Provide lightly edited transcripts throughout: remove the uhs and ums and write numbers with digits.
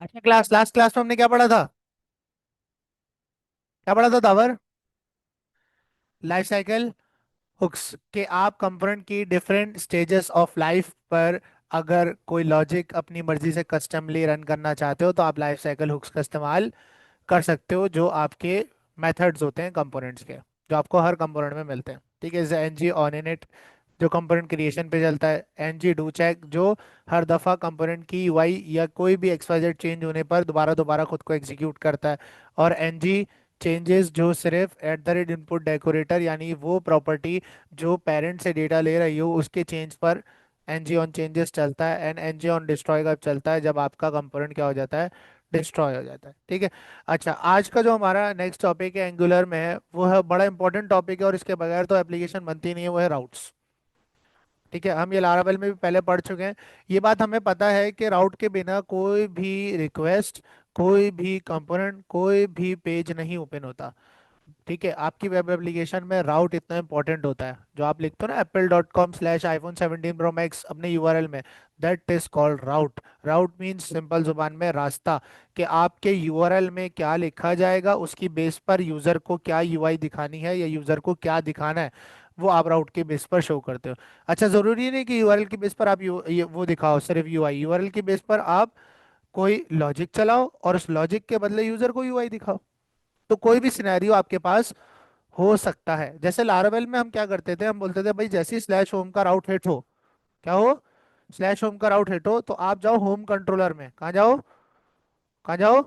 अच्छा, class last class में हमने क्या पढ़ा था? क्या पढ़ा था दावर? लाइफ साइकिल हुक्स के आप कंपोनेंट की डिफरेंट स्टेजेस ऑफ लाइफ पर अगर कोई लॉजिक अपनी मर्जी से कस्टमली रन करना चाहते हो तो आप लाइफ साइकिल हुक्स का इस्तेमाल कर सकते हो, जो आपके मेथड्स होते हैं कंपोनेंट्स के, जो आपको हर कंपोनेंट में मिलते हैं। ठीक है, जैसे एनजी ऑन इनिट जो कंपोनेंट क्रिएशन पे चलता है, एनजी डू चेक जो हर दफा कंपोनेंट की यूआई या कोई भी एक्सवाइजेड चेंज होने पर दोबारा दोबारा खुद को एग्जीक्यूट करता है, और एनजी चेंजेस जो सिर्फ at the rate input decorator यानी वो प्रॉपर्टी जो पेरेंट से डेटा ले रही हो उसके चेंज पर एनजी ऑन चेंजेस चलता है। एंड एनजी ऑन डिस्ट्रॉय कब चलता है? जब आपका कंपोनेंट क्या हो जाता है? डिस्ट्रॉय हो जाता है। ठीक है। अच्छा, आज का जो हमारा नेक्स्ट टॉपिक है एंगुलर में है, वो है बड़ा इंपॉर्टेंट टॉपिक है और इसके बगैर तो एप्लीकेशन बनती नहीं है, वो है राउट्स। ठीक है, हम ये लारावेल में भी पहले पढ़ चुके हैं। ये बात हमें पता है कि राउट के बिना कोई भी रिक्वेस्ट, कोई भी कंपोनेंट, कोई भी पेज नहीं ओपन होता। ठीक है, आपकी वेब एप्लीकेशन में राउट इतना इंपॉर्टेंट होता है। जो आप लिखते हो ना apple.com/iphone17 pro max अपने यूआरएल में, that is called route. Route means simple जुबान में रास्ता, कि आपके यूआरएल में क्या लिखा जाएगा उसकी बेस पर यूजर को क्या यूआई दिखानी है या यूजर को क्या दिखाना है, वो आप राउट के बेस पर शो करते हो। अच्छा, जरूरी नहीं कि यूआरएल के बेस पर आप वो दिखाओ सिर्फ यूआई, यूआरएल के बेस पर आप कोई लॉजिक चलाओ और उस लॉजिक के बदले यूजर को यूआई दिखाओ। तो कोई भी सिनेरियो आपके पास हो सकता है। जैसे लारावेल में हम क्या करते थे, हम बोलते थे भाई जैसे ही स्लैश होम का राउट हिट हो, क्या हो? स्लैश होम का राउट हिट हो तो आप जाओ होम कंट्रोलर में। कहाँ जाओ? कहाँ जाओ?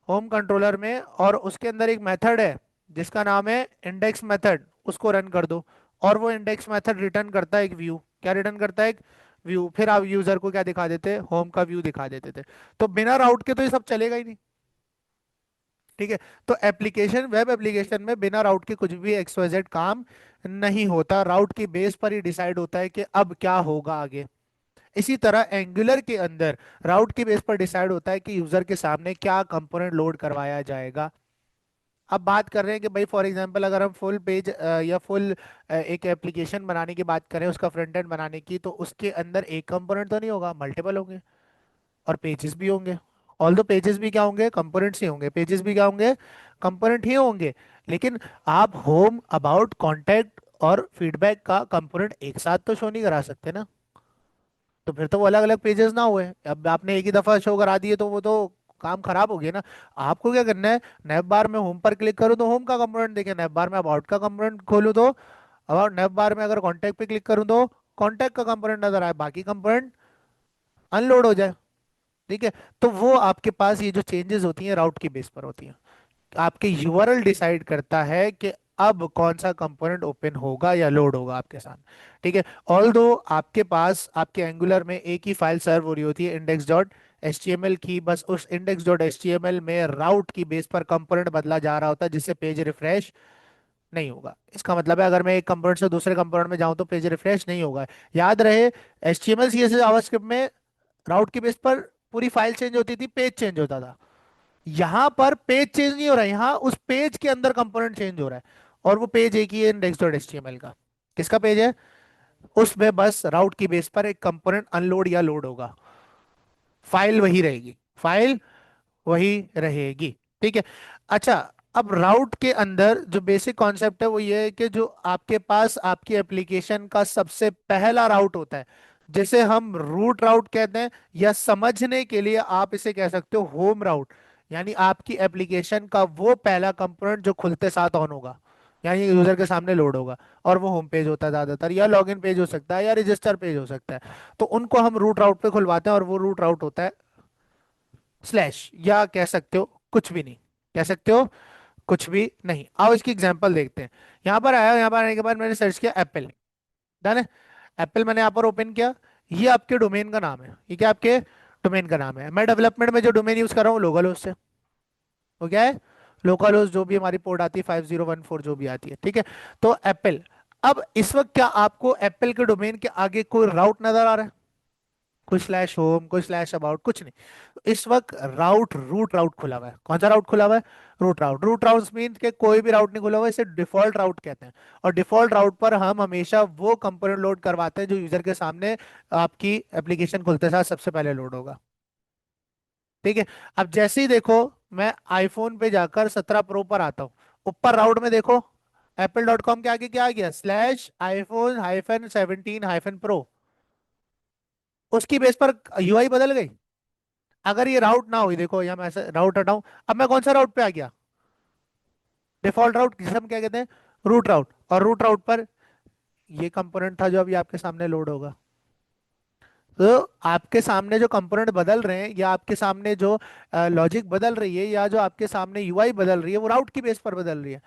होम कंट्रोलर में, और उसके अंदर एक मेथड है जिसका नाम है इंडेक्स मेथड, उसको रन कर दो। और वो इंडेक्स मेथड रिटर्न करता है एक व्यू। क्या रिटर्न करता है? एक व्यू। फिर आप यूजर को क्या दिखा देते? होम का व्यू दिखा देते थे। तो बिना राउट के तो ये सब चलेगा ही नहीं। ठीक है। तो एप्लीकेशन, वेब एप्लीकेशन में बिना राउट के कुछ भी एक्सवाइजेड काम नहीं होता। राउट की बेस पर ही डिसाइड होता है कि अब क्या होगा आगे। इसी तरह एंगुलर के अंदर राउट की बेस पर डिसाइड होता है कि यूजर के सामने क्या कंपोनेंट लोड करवाया जाएगा। अब बात कर रहे हैं कि भाई फॉर एग्जांपल अगर हम फुल पेज या फुल एक एप्लीकेशन बनाने की बात करें, उसका फ्रंट एंड बनाने की, तो उसके अंदर एक कंपोनेंट तो नहीं होगा, मल्टीपल होंगे। और पेजेस भी होंगे। ऑल दो पेजेस भी क्या होंगे? कंपोनेंट्स ही होंगे। पेजेस भी क्या होंगे? कंपोनेंट ही होंगे। लेकिन आप होम, अबाउट, कॉन्टैक्ट और फीडबैक का कंपोनेंट एक साथ तो शो नहीं करा सकते ना। तो फिर तो वो अलग अलग पेजेस ना हुए। अब आपने एक ही दफा शो करा दिए तो वो तो काम खराब हो गया ना। आपको क्या करना है? नैप बार में होम पर क्लिक करूँ तो होम का कंपोनेंट देखे, नैप बार में अबाउट का कंपोनेंट खोलूँ तो अबाउट, नैप बार में अगर कॉन्टैक्ट पे क्लिक करूँ तो कॉन्टैक्ट का कंपोनेंट नजर आए, बाकी कंपोनेंट अनलोड हो जाए। ठीक है। तो वो आपके पास ये जो चेंजेस होती हैं राउट की बेस पर होती हैं। आपके यूआरएल डिसाइड करता है कि अब कौन सा कंपोनेंट ओपन होगा या लोड होगा आपके साथ। ठीक है। ऑल दो आपके पास आपके एंगुलर में एक ही फाइल सर्व हो रही होती है, index dot H T M L की, बस उस index dot H T M L में राउट की बेस पर कंपोनेंट बदला जा रहा होता है जिससे पेज रिफ्रेश नहीं होगा। इसका मतलब है अगर मैं एक कंपोनेंट से दूसरे कंपोनेंट में जाऊं तो पेज रिफ्रेश नहीं होगा। याद रहे, H T M L C S S JavaScript में राउट की बेस पर पूरी फाइल चेंज होती थी, पेज चेंज होता था। यहां पर पेज चेंज नहीं हो रहा है, यहाँ उस पेज के अंदर कंपोनेंट चेंज हो रहा है। और वो पेज एक ही है, इंडेक्स डॉट एचटीएमएल का। किसका पेज है? उसमें बस राउट की बेस पर एक कंपोनेंट अनलोड या लोड होगा। फाइल वही रहेगी, फाइल वही रहेगी। ठीक है। अच्छा, अब राउट के अंदर जो बेसिक कॉन्सेप्ट है वो ये है कि जो आपके पास आपकी एप्लीकेशन का सबसे पहला राउट होता है, जिसे हम रूट राउट कहते हैं, या समझने के लिए आप इसे कह सकते हो होम राउट। यानी आपकी एप्लीकेशन का वो पहला कंपोनेंट जो खुलते साथ ऑन होगा, यानी यूजर के सामने लोड होगा। और वो होम पेज होता है ज्यादातर, या लॉगिन पेज हो सकता है, या रजिस्टर पेज हो सकता है। तो उनको हम रूट राउट पे खुलवाते हैं, और वो रूट राउट होता है स्लैश, या कह सकते हो कुछ भी नहीं। कह सकते हो कुछ भी नहीं। आओ इसकी एग्जांपल देखते हैं। यहाँ पर आया, यहाँ पर आने के बाद मैंने सर्च किया एप्पल। डन है। एप्पल मैंने यहाँ पर ओपन किया। ये आपके डोमेन का नाम है, ये क्या आपके डोमेन का नाम है। मैं डेवलपमेंट में जो डोमेन यूज कर रहा हूँ लोकल होस्ट से। वो क्या है? लोकल होस्ट, जो भी हमारी पोर्ट आती है 5014 जो भी आती है। ठीक है। तो एप्पल, अब इस वक्त क्या आपको एप्पल के डोमेन के आगे कोई राउट नजर आ रहा है? कोई स्लैश होम, कोई स्लैश अबाउट, कुछ नहीं। इस वक्त राउट, रूट राउट खुला हुआ है। कौन सा राउट खुला हुआ है? रूट राउट। रूट राउट मीन के कोई भी राउट नहीं खुला हुआ है, इसे डिफॉल्ट राउट कहते हैं। और डिफॉल्ट राउट पर हम हमेशा वो कंपोनेंट लोड करवाते हैं जो यूजर के सामने आपकी एप्लीकेशन खुलते साथ सबसे पहले लोड होगा। ठीक है। अब जैसे ही देखो, मैं आईफोन पे जाकर 17 प्रो पर आता हूँ, ऊपर राउट में देखो, apple.com के आगे क्या आ गया, /iPhone-17-Pro। उसकी बेस पर यूआई बदल गई। अगर ये राउट ना हुई, देखो यहाँ मैं ऐसे राउट हटाऊं, अब मैं कौन सा राउट पे आ गया, डिफॉल्ट राउट, जिसे हम क्या कहते हैं, रूट राउट। और रूट राउट पर ये कंपोनेंट था जो अभी आपके सामने लोड होगा। तो आपके सामने जो कंपोनेंट बदल रहे हैं, या आपके सामने जो लॉजिक बदल रही है, या जो आपके सामने यूआई बदल रही है, वो राउट की बेस पर बदल रही है।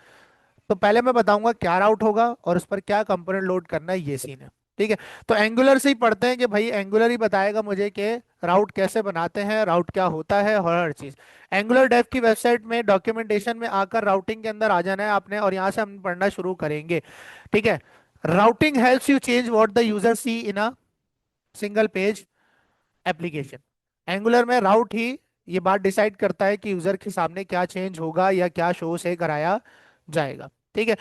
तो पहले मैं बताऊंगा क्या राउट होगा और उस पर क्या कंपोनेंट लोड करना है, ये सीन है। ठीक है। तो एंगुलर से ही पढ़ते हैं कि भाई एंगुलर ही बताएगा मुझे कि राउट कैसे बनाते हैं, राउट क्या होता है, हर चीज। एंगुलर डेव की वेबसाइट में डॉक्यूमेंटेशन में आकर राउटिंग के अंदर आ जाना है आपने, और यहाँ से हम पढ़ना शुरू करेंगे। ठीक है। Routing helps you change what the user see in a single page application. Angular में राउट ही ये बात डिसाइड करता है कि यूजर के सामने क्या चेंज होगा या क्या शो से कराया जाएगा। ठीक है।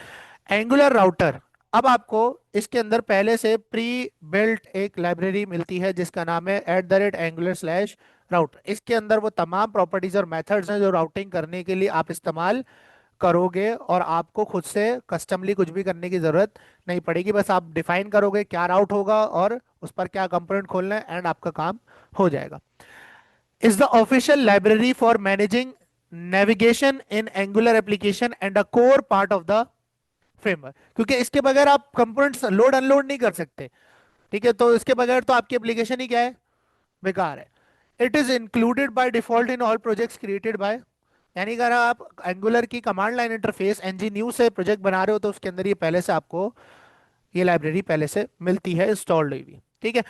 एंगुलर राउटर, अब आपको इसके अंदर पहले से प्री बिल्ट एक लाइब्रेरी मिलती है जिसका नाम है @angular/राउटर। इसके अंदर वो तमाम प्रॉपर्टीज और मेथड्स हैं जो राउटिंग करने के लिए आप इस्तेमाल करोगे, और आपको खुद से कस्टमली कुछ भी करने की जरूरत नहीं पड़ेगी। बस आप डिफाइन करोगे क्या राउट होगा और उस पर क्या कंपोनेंट खोलना है, एंड आपका काम हो जाएगा। Is the official library for managing navigation in angular application and a core part of the framework, क्योंकि इसके बगैर आप कंपोनेंट्स लोड अनलोड नहीं कर सकते। ठीक है। तो इसके बगैर तो आपकी एप्लीकेशन ही क्या है, बेकार है। It is included by default in all projects created by, यानी अगर आप एंगुलर की command line interface ng new से प्रोजेक्ट बना रहे हो तो उसके अंदर ये पहले से आपको ये लाइब्रेरी पहले से मिलती है इंस्टॉल्ड हुई भी। ठीक है।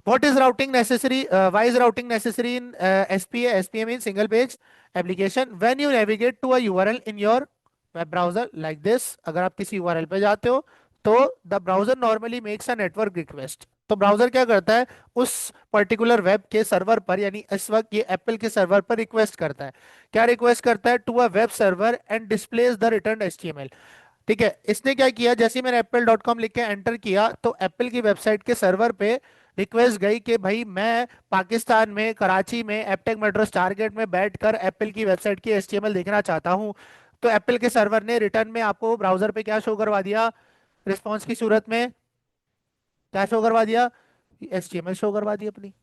What is routing necessary? Why is routing necessary in SPA? SPA means single page application. When you navigate to a URL in your web browser like this, अगर आप किसी URL पे जाते हो तो the browser normally makes a network request. तो browser क्या करता है, उस पर्टिकुलर वेब के सर्वर पर, यानी इस वक्त ये एप्पल के सर्वर पर रिक्वेस्ट करता है। क्या रिक्वेस्ट करता है, to a web server and displays the return HTML। ठीक है। इसने क्या किया, जैसे ही मैंने apple.com लिख के एंटर किया तो एप्पल की वेबसाइट के सर्वर पे रिक्वेस्ट गई कि भाई मैं पाकिस्तान में कराची में एपटेक मेट्रो टारगेट में बैठकर एप्पल की वेबसाइट की HTML देखना चाहता हूं। तो एप्पल के सर्वर ने रिटर्न में आपको ब्राउजर पे क्या शो करवा दिया, रिस्पॉन्स की सूरत में क्या शो करवा दिया, HTML शो करवा दी अपनी।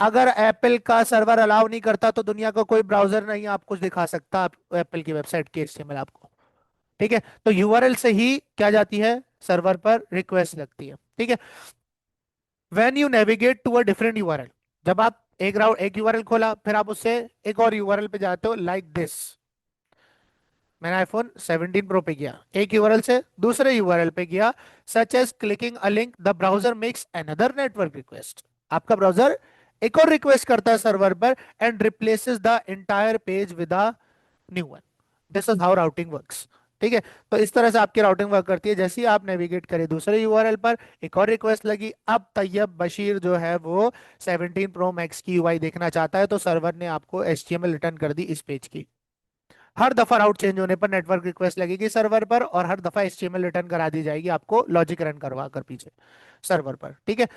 अगर एप्पल का सर्वर अलाउ नहीं करता तो दुनिया का कोई ब्राउजर नहीं आप कुछ दिखा सकता एप्पल की वेबसाइट की HTML आपको। ठीक है। तो यूआरएल से ही क्या जाती है, सर्वर पर रिक्वेस्ट लगती है। ठीक है। When you navigate to a different URL, जब आप एक यूआरएल खोला, फिर आप उससे एक और यूआरएल पे जाते हो लाइक दिस। मैंने iPhone 17 Pro पे गया, एक यूआरएल से दूसरे यूआरएल पे गया, such as clicking a link the browser makes another network request. आपका ब्राउजर एक और रिक्वेस्ट करता है सर्वर पर and replaces the entire page with a new one. This is how routing works. ठीक है। तो इस तरह से आपकी राउटिंग वर्क करती है। जैसे ही आप नेविगेट करें दूसरे यूआरएल पर, एक और रिक्वेस्ट लगी, अब तैयब बशीर जो है वो 17 Pro Max की यूआई देखना चाहता है, तो सर्वर ने आपको HTML रिटर्न कर दी इस पेज की। हर दफा राउट चेंज होने पर नेटवर्क रिक्वेस्ट लगेगी सर्वर पर, और हर दफा HTML रिटर्न करा दी जाएगी आपको लॉजिक रन करवा कर पीछे सर्वर पर। ठीक है।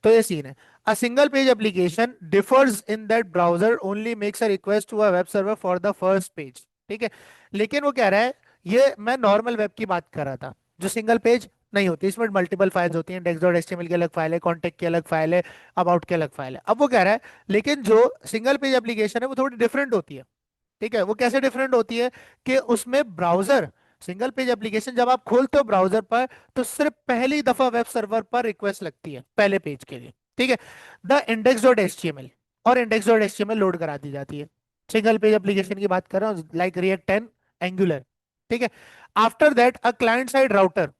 तो ये सीन है। A single page application differs in that browser only makes a request to a web server for the first page. ठीक है। लेकिन वो कह रहा है, ये मैं नॉर्मल वेब की बात कर रहा था जो सिंगल पेज नहीं होती, इसमें मल्टीपल फाइल्स होती हैं, index.html की अलग फाइल है, कॉन्टेक्ट की अलग फाइल है, अबाउट की अलग फाइल है। अब वो कह रहा है लेकिन जो सिंगल पेज एप्लीकेशन है वो थोड़ी डिफरेंट होती है। ठीक है। वो कैसे डिफरेंट होती है कि उसमें ब्राउजर, सिंगल पेज एप्लीकेशन जब आप खोलते हो ब्राउजर पर तो सिर्फ पहली दफा वेब सर्वर पर रिक्वेस्ट लगती है पहले पेज के लिए। ठीक है। द index.html और index.html लोड करा दी जाती है। सिंगल पेज एप्लीकेशन की बात कर रहा हूँ, लाइक React 10 एंगुलर। ठीक है। After that a client side router,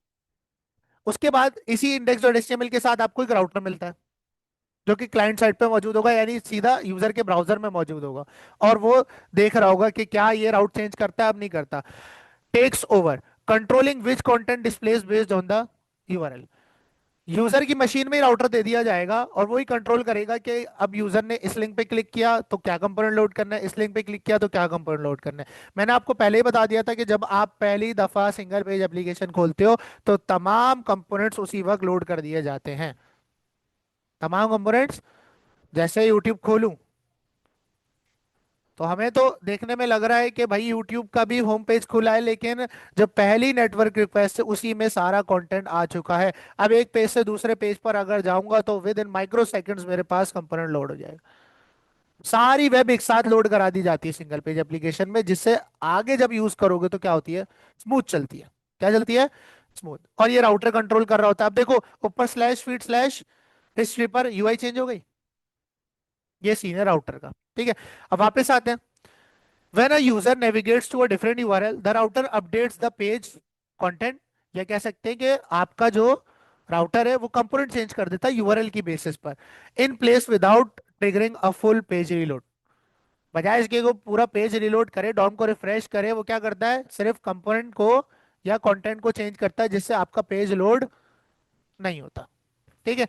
उसके बाद इसी index.html के साथ आपको एक राउटर मिलता है जो कि क्लाइंट साइड पे मौजूद होगा, यानी सीधा यूजर के ब्राउजर में मौजूद होगा, और वो देख रहा होगा कि क्या ये राउट चेंज करता है, अब नहीं करता। Takes over controlling which content displays based on the URL. User की मशीन में ही राउटर दे दिया जाएगा और वही कंट्रोल करेगा कि अब यूजर ने इस लिंक पे क्लिक किया तो क्या कंपोनेंट लोड करना है, इस लिंक पे क्लिक किया तो क्या कंपोनेंट लोड करना है। मैंने आपको पहले ही बता दिया था कि जब आप पहली दफा सिंगल पेज एप्लीकेशन खोलते हो तो तमाम कंपोनेंट्स उसी वक्त लोड कर दिए जाते हैं। तमाम कंपोनेंट्स, जैसे यूट्यूब खोलूं तो हमें तो देखने में लग रहा है कि भाई यूट्यूब का भी होम पेज खुला है, लेकिन जब पहली नेटवर्क रिक्वेस्ट से उसी में सारा कंटेंट आ चुका है। अब एक पेज से दूसरे पेज पर अगर जाऊंगा तो विद इन माइक्रो सेकंड्स मेरे पास कंपोनेंट लोड हो जाएगा। सारी वेब एक साथ लोड करा दी जाती है सिंगल पेज एप्लीकेशन में, जिससे आगे जब यूज करोगे तो क्या होती है, स्मूथ चलती है। क्या चलती है? स्मूथ। और ये राउटर कंट्रोल कर रहा होता है। अब देखो, ऊपर स्लैश फीड स्लैश हिस्ट्री पर यूआई चेंज हो गई। ये सीन है राउटर का। ठीक है, अब वापस आते हैं। When a user navigates to a different URL, the router updates the page content। या कह सकते हैं कि आपका जो राउटर है वो कंपोनेंट चेंज कर देता है यूआरएल की बेसिस पर, in place without triggering a full page reload. बजाय इसके वो पूरा पेज रिलोड करे, डॉम को रिफ्रेश करे, वो क्या करता है, सिर्फ कंपोनेंट को या कंटेंट को चेंज करता है, जिससे आपका पेज लोड नहीं होता। ठीक है।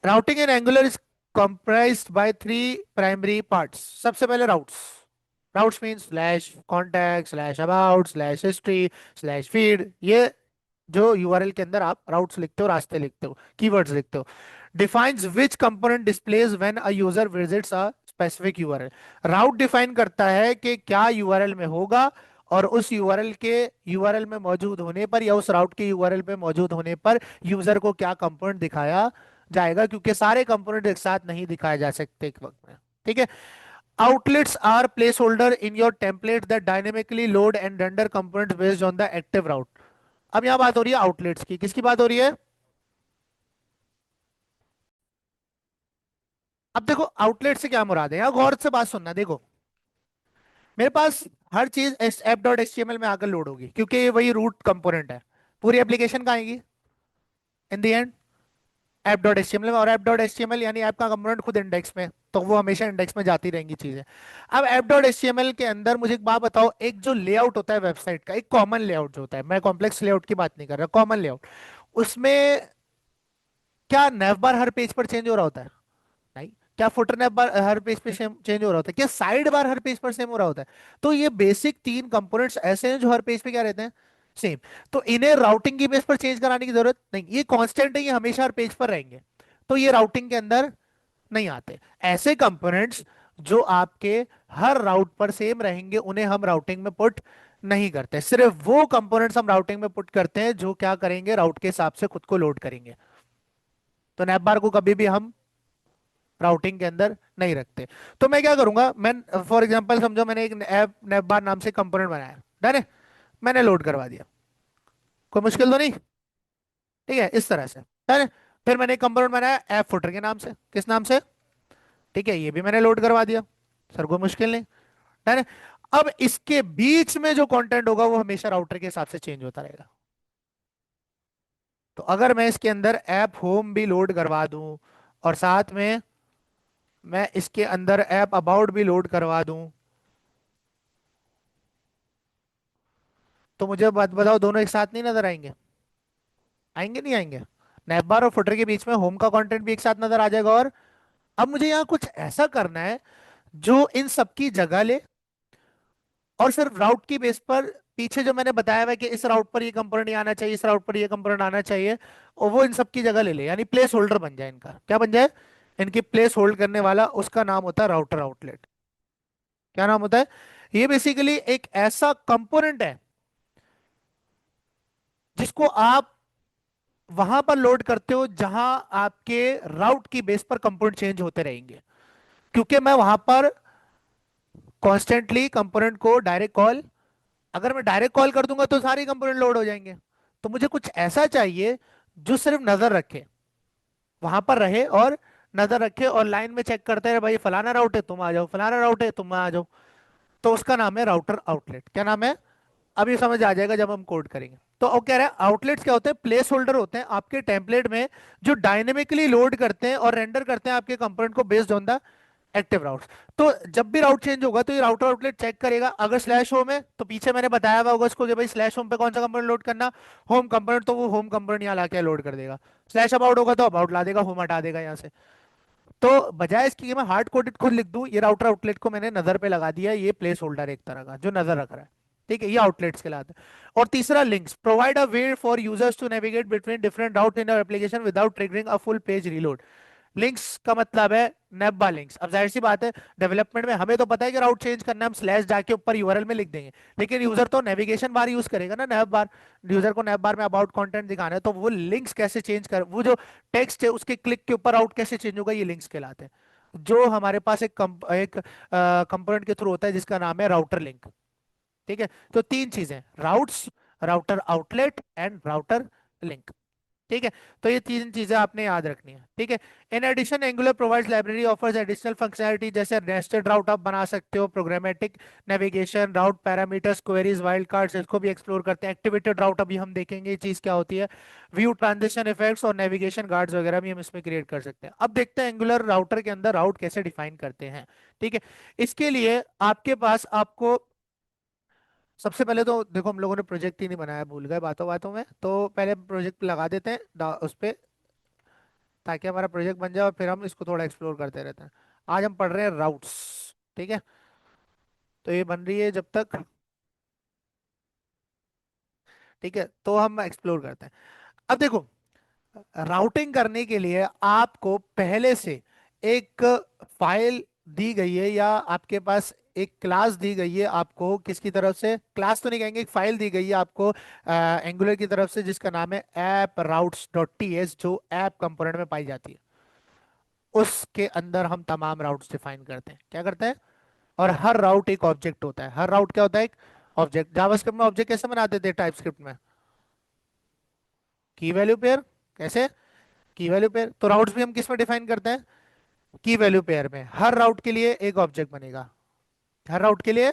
Routing in angular is comprised by three primary parts। सबसे पहले routes. Routes mean slash contact slash about slash history slash feed. ये जो यूआरएल के अंदर आप राउट्स लिखते हो, रास्ते लिखते हो, कीवर्ड्स लिखते हो। Defines which component displays when a user visits a specific URL. Route define करता है कि क्या यूआरएल में होगा, और उस यूआरएल के यूआरएल में मौजूद होने पर या उस राउट के यूआरएल पे मौजूद होने पर यूजर को क्या कंपोनेंट दिखाया जाएगा, क्योंकि सारे कंपोनेंट एक साथ नहीं दिखाए जा सकते एक वक्त में। ठीक है। Outlets are placeholder in your template that dynamically load and render components based on the active route। अब यहां बात हो रही है आउटलेट्स की। किसकी बात हो रही है? अब देखो आउटलेट से क्या मुराद है, यहां गौर से बात सुनना। देखो, मेरे पास हर चीज app dot H T M L में आकर लोड होगी, क्योंकि ये वही रूट कंपोनेंट है। पूरी एप्लीकेशन कहाँ आएगी in the end? App dot H T M L में। और app dot H T M L यानी ऐप का कंपोनेंट खुद इंडेक्स में, तो वो हमेशा इंडेक्स में जाती रहेंगी चीजें। अब app dot H T M L के अंदर मुझे एक बात बताओ, एक जो लेआउट होता है वेबसाइट का, एक कॉमन लेआउट जो होता है, मैं कॉम्प्लेक्स लेआउट की बात नहीं कर रहा, कॉमन लेआउट, उसमें क्या नैव बार हर पेज पर चेंज हो रहा होता है? नहीं। क्या फुटर नैव बार हर पेज पे चेंज हो रहा होता है? क्या साइड बार हर पेज पर सेम हो रहा होता है? तो ये बेसिक तीन कंपोनेंट्स ऐसे हैं जो हर पेज पे क्या रहते हैं, सेम। तो इन्हें राउटिंग की बेस पर चेंज कराने की जरूरत नहीं, ये कांस्टेंट है, ये हमेशा हर पेज पर रहेंगे। तो ये राउटिंग के अंदर नहीं आते। ऐसे कंपोनेंट्स जो आपके हर राउट पर सेम रहेंगे, उन्हें हम राउटिंग में पुट नहीं करते। सिर्फ वो कंपोनेंट्स हम राउटिंग में पुट करते हैं जो क्या करेंगे, राउट के हिसाब से खुद को लोड करेंगे। तो नैप बार को कभी भी हम राउटिंग के अंदर नहीं रखते। तो मैं क्या करूंगा, मैं फॉर एग्जांपल समझो मैंने एक ऐप नैप बार नाम से कंपोनेंट बनाया, डन है, मैंने लोड करवा दिया, कोई मुश्किल तो नहीं? ठीक है, इस तरह से, डन है। फिर मैंने एक कंपोनेंट बनाया ऐप फुटर के नाम से, किस नाम से? ठीक है, ये भी मैंने लोड करवा दिया, सर कोई मुश्किल नहीं, डन है। अब इसके बीच में जो कंटेंट होगा वो हमेशा राउटर के हिसाब से चेंज होता रहेगा। तो अगर मैं इसके अंदर ऐप होम भी लोड करवा दूं, और साथ में मैं इसके अंदर ऐप अबाउट भी लोड करवा दूं, तो मुझे बात बताओ, दोनों एक साथ नहीं नजर आएंगे? आएंगे नहीं आएंगे? नैप बार और फुटर के बीच में होम का कंटेंट भी एक साथ नजर आ जाएगा। और अब मुझे यहाँ कुछ ऐसा करना है जो इन सबकी जगह ले, और सिर्फ राउट की बेस पर पीछे जो मैंने बताया हुआ है कि इस राउट पर ये कंपोनेंट नहीं आना चाहिए, इस राउट पर ये कंपोनेंट आना चाहिए, और वो इन सबकी जगह ले ले, यानी प्लेस होल्डर बन जाए इनका। क्या बन जाए? इनकी प्लेस होल्ड करने वाला, उसका नाम होता है राउटर आउटलेट। क्या नाम होता है? ये बेसिकली एक ऐसा कंपोनेंट है जिसको आप वहां पर लोड करते हो जहां आपके राउट की बेस पर कंपोनेंट चेंज होते रहेंगे। क्योंकि मैं वहां पर कॉन्स्टेंटली कंपोनेंट को डायरेक्ट कॉल, अगर मैं डायरेक्ट कॉल कर दूंगा तो सारे कंपोनेंट लोड हो जाएंगे। तो मुझे कुछ ऐसा चाहिए जो सिर्फ नजर रखे, वहां पर रहे और नजर रखे, और लाइन में चेक करते रहे, भाई फलाना राउट है तुम आ जाओ, फलाना राउट है तुम आ जाओ। तो उसका नाम है राउटर आउटलेट। क्या नाम है? अब ये समझ आ जाएगा जब हम कोड करेंगे। तो वो कह रहा है आउटलेट्स क्या होते हैं, प्लेस होल्डर होते हैं आपके टेम्पलेट में, जो डायनेमिकली लोड करते हैं और रेंडर करते हैं आपके कंपोनेंट को based on the active routes. तो जब भी राउट चेंज होगा तो ये राउटर आउटलेट चेक करेगा। अगर स्लैश होम है तो पीछे मैंने बताया हुआ होगा उसको कि भाई स्लैश होम पे कौन सा कंपोनेंट लोड करना, होम कंपोनेंट, तो वो होम कंपोनेंट यहाँ लाके लोड कर देगा। स्लैश अबाउट होगा तो अबाउट ला देगा, होम हटा देगा यहाँ से। तो बजाय इसकी कि मैं हार्ड कोडेड खुद लिख दूं, ये राउटर आउटलेट को मैंने नजर पे लगा दिया, ये प्लेस होल्डर एक तरह का जो नजर रख रहा है। ठीक है, ये आउटलेट्स के लाते हैं। और तीसरा, links provide a way for users to navigate between different route in application without triggering a full page reload. Links का मतलब है नैब लिंक्स। अब जाहिर सी बात है, डेवलपमेंट में हमें तो पता है कि राउट चेंज करना है, हम स्लैश जाके ऊपर यूआरएल में लिख देंगे। लेकिन यूजर तो नेविगेशन बार यूज करेगा ना, नैब बार। यूजर को नैब बार में अबाउट कंटेंट दिखाना है, तो वो लिंक्स कैसे चेंज कर, वो जो टेक्स्ट है उसके क्लिक के ऊपर आउट कैसे चेंज होगा, ये लिंक्स कहलाते हैं। जो हमारे पास एक कंपोनेंट के थ्रू होता है जिसका नाम है राउटर लिंक। ठीक है, तो तीन चीजें, routes, router outlet and router link. ठीक है, तो ये तीन चीजें आपने याद रखनी है। ठीक है, in addition Angular provides library offers additional functionality, जैसे नेस्टेड राउट आप बना सकते हो, programmatic navigation, route parameters, queries, wildcards, इसको भी एक्सप्लोर करते हैं। एक्टिवेटेड राउट अभी हम देखेंगे ये चीज क्या होती है। व्यू ट्रांजिशन इफेक्ट्स और नेविगेशन गार्ड्स वगैरह भी हम इसमें क्रिएट कर सकते हैं। अब देखते हैं एंगुलर राउटर के अंदर राउट कैसे डिफाइन करते हैं। ठीक है, इसके लिए आपके पास आपको सबसे पहले तो देखो, हम लोगों ने प्रोजेक्ट ही नहीं बनाया, भूल गए बातों बातों में, तो पहले प्रोजेक्ट लगा देते हैं उस पे, ताकि हमारा प्रोजेक्ट बन जाए और फिर हम इसको थोड़ा एक्सप्लोर करते रहते हैं। आज हम पढ़ रहे हैं राउट्स। ठीक है, तो ये बन रही है जब तक। ठीक है, तो हम एक्सप्लोर करते हैं। अब देखो, राउटिंग करने के लिए आपको पहले से एक फाइल दी गई है, या आपके पास एक क्लास दी गई है आपको, किसकी तरफ से, क्लास तो नहीं कहेंगे, एक फाइल दी गई है आपको एंगुलर की तरफ से, जिसका नाम है app routes dot T S, जो ऐप कंपोनेंट में पाई जाती है। उसके अंदर हम तमाम राउट्स डिफाइन करते हैं, क्या करते हैं। और हर राउट एक ऑब्जेक्ट होता है। हर राउट क्या होता है, एक ऑब्जेक्ट। जावास्क्रिप्ट में ऑब्जेक्ट कैसे बनाते थे, टाइपस्क्रिप्ट में की वैल्यू पेयर। कैसे, की वैल्यू पेयर। तो राउट्स भी हम किस में डिफाइन करते हैं, की वैल्यू पेयर में। हर राउट के लिए एक ऑब्जेक्ट बनेगा, हर राउट के लिए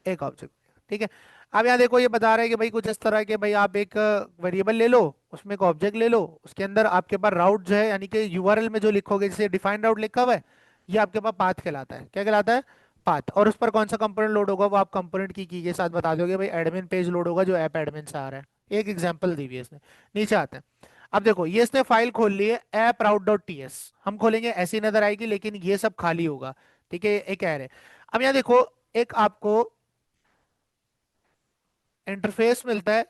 एक ऑब्जेक्ट। ठीक है, अब यहाँ देखो, ये बता रहे हैं कि भाई कुछ इस तरह के, भाई आप एक वेरिएबल ले लो, उसमें एक ऑब्जेक्ट ले लो, उसके अंदर आपके पास राउट जो है, यानी कि यूआरएल में जो लिखोगे, जैसे डिफाइंड राउट लिखा हुआ है, ये आपके पास पाथ कहलाता है। क्या कहलाता है, पाथ। और उस पर कौन सा कंपोनेंट लोड होगा, वो आप कंपोनेंट की के साथ बता दोगे, भाई एडमिन पेज लोड होगा जो ऐप एडमिन से आ रहा है। एक एग्जांपल दी हुई है इसने। नीचे आते हैं। अब देखो, ये इसने फाइल खोल ली है ऐप राउट डॉट टी एस, हम खोलेंगे ऐसी नजर आएगी, लेकिन ये सब खाली होगा। ठीक है, एक एरे। अब यहाँ देखो, एक आपको इंटरफेस मिलता है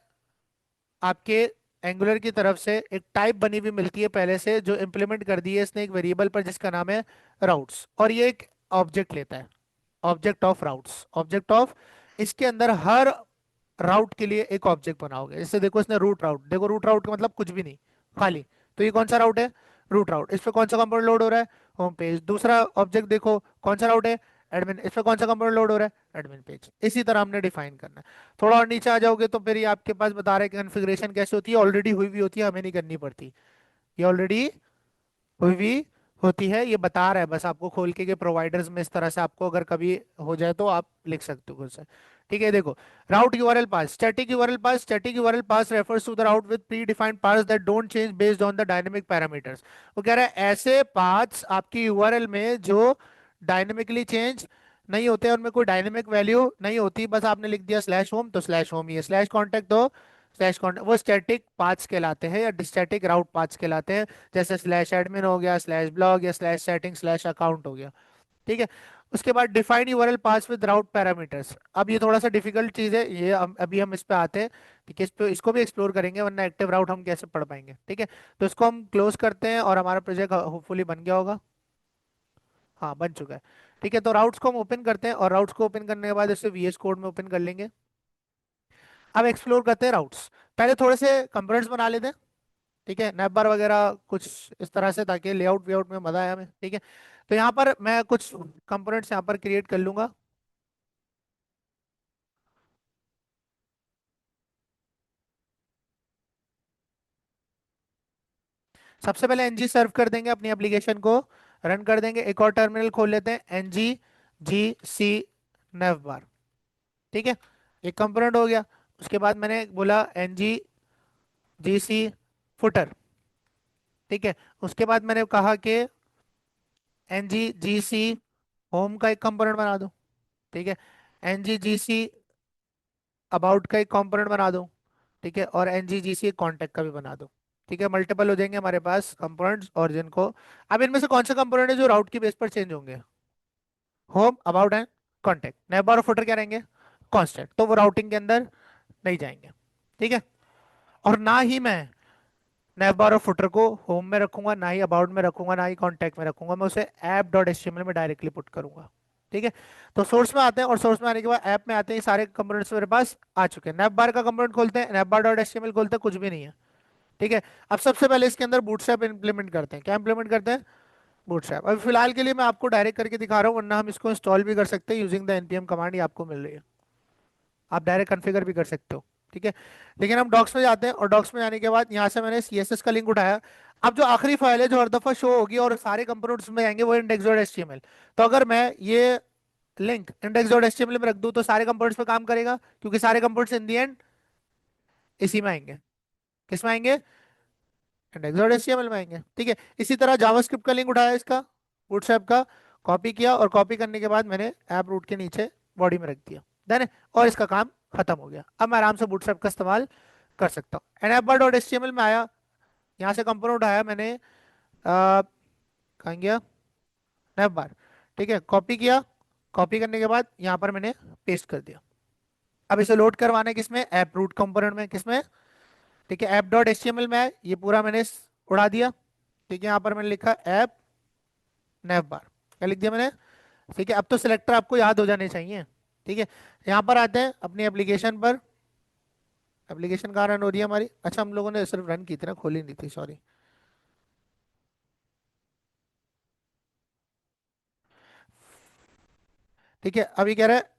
आपके एंगुलर की तरफ से, एक टाइप बनी हुई मिलती है पहले से, जो इंप्लीमेंट कर दी है इसने एक वेरिएबल पर, जिसका नाम है राउट्स। और ये एक ऑब्जेक्ट लेता है, object of routes, object of. इसके अंदर हर राउट के लिए एक ऑब्जेक्ट बनाओगे। जैसे देखो, इसने रूट राउट, देखो रूट राउट का मतलब कुछ भी नहीं, खाली। तो ये कौन सा राउट है, रूट राउट। इस पे कौन सा कंपोनेंट लोड हो रहा है, होम पेज। दूसरा ऑब्जेक्ट देखो, कौन सा राउट है, एडमिन। इस पे कौन सा कंपोनेंट लोड हो रहा है, एडमिन पेज। इसी तरह हमने डिफाइन करना है। थोड़ा और नीचे आ जाओगे तो फिर ये आपके पास बता रहे हैं कि कॉन्फ़िगरेशन कैसे होती है, ऑलरेडी हुई भी होती है, हमें नहीं करनी पड़ती। ये ऑलरेडी हुई भी होती है, ये बता रहा है बस आपको खोल के, कि प्रोवाइडर्स में इस तरह से आपको अगर कभी हो जाए तो आप लिख सकते हो खुद से। ठीक है, देखो, route URL path, static URL path. Static URL path refers to the route with predefined paths that don't change based on the dynamic parameters. वो कह रहा है ऐसे पाथ्स आपकी यूआरएल में जो डायनेमिकली चेंज नहीं होते हैं, उनमें कोई डायनेमिक वैल्यू नहीं होती, बस आपने लिख दिया स्लैश होम तो स्लैश होम ही है, स्लैश कॉन्टेक्ट तो स्लैश कॉन्टेक्ट, वो स्टैटिक पाथ्स कहलाते हैं, या स्टैटिक राउट पाथ्स कहलाते हैं। जैसे स्लैश एडमिन हो गया, स्लैश ब्लॉग, या स्लैश सेटिंग स्लैश अकाउंट हो गया। ठीक है, उसके बाद define URL pass with route parameters. अब ये थोड़ा सा डिफिकल्ट चीज है, ये अभी हम इस पे आते हैं। ठीक है, इस पे इसको भी एक्सप्लोर करेंगे, वरना एक्टिव राउट हम कैसे पढ़ पाएंगे। ठीक है, तो इसको हम क्लोज करते हैं, और हमारा प्रोजेक्ट होपफुली बन गया होगा। हाँ, बन चुका है। ठीक है, तो राउट्स को हम ओपन करते हैं, और राउट्स को ओपन करने के बाद इसे वीएस कोड में ओपन कर लेंगे। अब एक्सप्लोर करते हैं राउट्स। पहले थोड़े से कंपोनेंट्स बना लेते हैं। ठीक है, नैप बार वगैरह कुछ इस तरह से, ताकि लेआउट वेआउट में मजा आया हमें। ठीक है, तो यहाँ पर मैं कुछ कंपोनेंट्स यहाँ पर क्रिएट कर लूंगा। सबसे पहले एनजी सर्व कर देंगे अपनी एप्लीकेशन को, रन कर देंगे। एक और टर्मिनल खोल लेते हैं, एनजी जी सी नेव बार। ठीक है, एक कंपोनेंट हो गया। उसके बाद मैंने बोला एनजी जी सी फुटर। ठीक है, उसके बाद मैंने कहा कि एनजी जी सी होम का एक कंपोनेंट बना दो। ठीक है, एनजी जी सी अबाउट का एक कंपोनेंट बना दो। ठीक है, और एनजीजीसी कॉन्टैक्ट का भी बना दो। ठीक है, मल्टीपल हो जाएंगे हमारे पास कंपोनेंट्स, और जिनको, अब इनमें से कौन सा कंपोनेंट है जो राउट की बेस पर चेंज होंगे, home, about and contact. Neighbour और फुटर क्या रहेंगे, कांस्टेंट, तो वो राउटिंग के अंदर नहीं जाएंगे। ठीक है, और ना ही मैं नैव बार और फुटर को होम में रखूंगा, ना ही अबाउट में रखूंगा, ना ही कॉन्टैक्ट में रखूंगा, मैं उसे ऐप डॉट एचटीएमएल में डायरेक्टली पुट करूंगा। ठीक है। तो सोर्स में आते हैं, और सोर्स में आने के बाद ऐप में आते हैं, ये सारे कंपोनेंट्स मेरे पास आ चुके हैं। नैव बार का कंपोनेंट खोलते हैं, नैव बार डॉट एचटीएमएल खोलते हैं, कुछ भी नहीं है। ठीक है। अब सबसे पहले इसके अंदर बूटस्ट्रैप इंप्लीमेंट करते हैं। क्या इंप्लीमेंट करते हैं? बूटस्ट्रैप। अभी फिलहाल के लिए मैं आपको डायरेक्ट करके दिखा रहा हूँ, वरना हम इसको इंस्टॉल भी कर सकते हैं यूजिंग द npm कमांड, ये आपको मिल रही है। आप डायरेक्ट कॉन्फ़िगर भी कर सकते हो। ठीक है। लेकिन हम डॉक्स में जाते हैं, और डॉक्स में जाने के बाद यहाँ से मैंने सीएसएस का लिंक उठाया। अब जो आखिरी फाइल है जो हर दफा शो होगी और सारे कंपोनेंट्स में जाएंगे, वो इंडेक्स डॉट एचटीएमएल। तो अगर मैं ये लिंक इंडेक्स डॉट एचटीएमएल में रख दूं तो सारे कंपोनेंट्स पे काम करेगा, क्योंकि सारे कंपोनेंट्स इन दी एंड इसी में आएंगे। किस में आएंगे? इंडेक्स डॉट एचटीएमएल में आएंगे। ठीक है। इसी तरह जावास्क्रिप्ट का लिंक उठाया इसका, बूटस्ट्रैप का, कॉपी किया, और कॉपी करने के बाद मैंने ऐप रूट के नीचे बॉडी में रख दिया। देन और इसका काम खत्म हो गया। अब मैं आराम से बूटस्ट्रैप का इस्तेमाल कर सकता हूँ। And app bar dot HTML में आया, यहाँ से कंपोनेंट उठाया मैंने, कहाँ गया? नैव बार। ठीक है, कॉपी किया, कॉपी करने के बाद यहाँ पर मैंने पेस्ट कर दिया। अब इसे लोड करवाना है किसमें? ऐप रूट कंपोनेंट में। किसमें? ठीक है, ऐप डॉट एचटीएमएल में है, ये पूरा मैंने उड़ा दिया। ठीक है, यहाँ पर मैंने लिखा ऐप नैव बार। क्या लिख दिया मैंने? ठीक है, अब तो सिलेक्टर आपको याद हो जाने चाहिए। ठीक है। यहाँ पर आते हैं अपनी एप्लीकेशन पर। एप्लीकेशन कहाँ रन हो रही है हमारी? अच्छा, हम लोगों ने सिर्फ रन की थी ना, खोली नहीं थी, सॉरी। ठीक है, अभी कह रहा है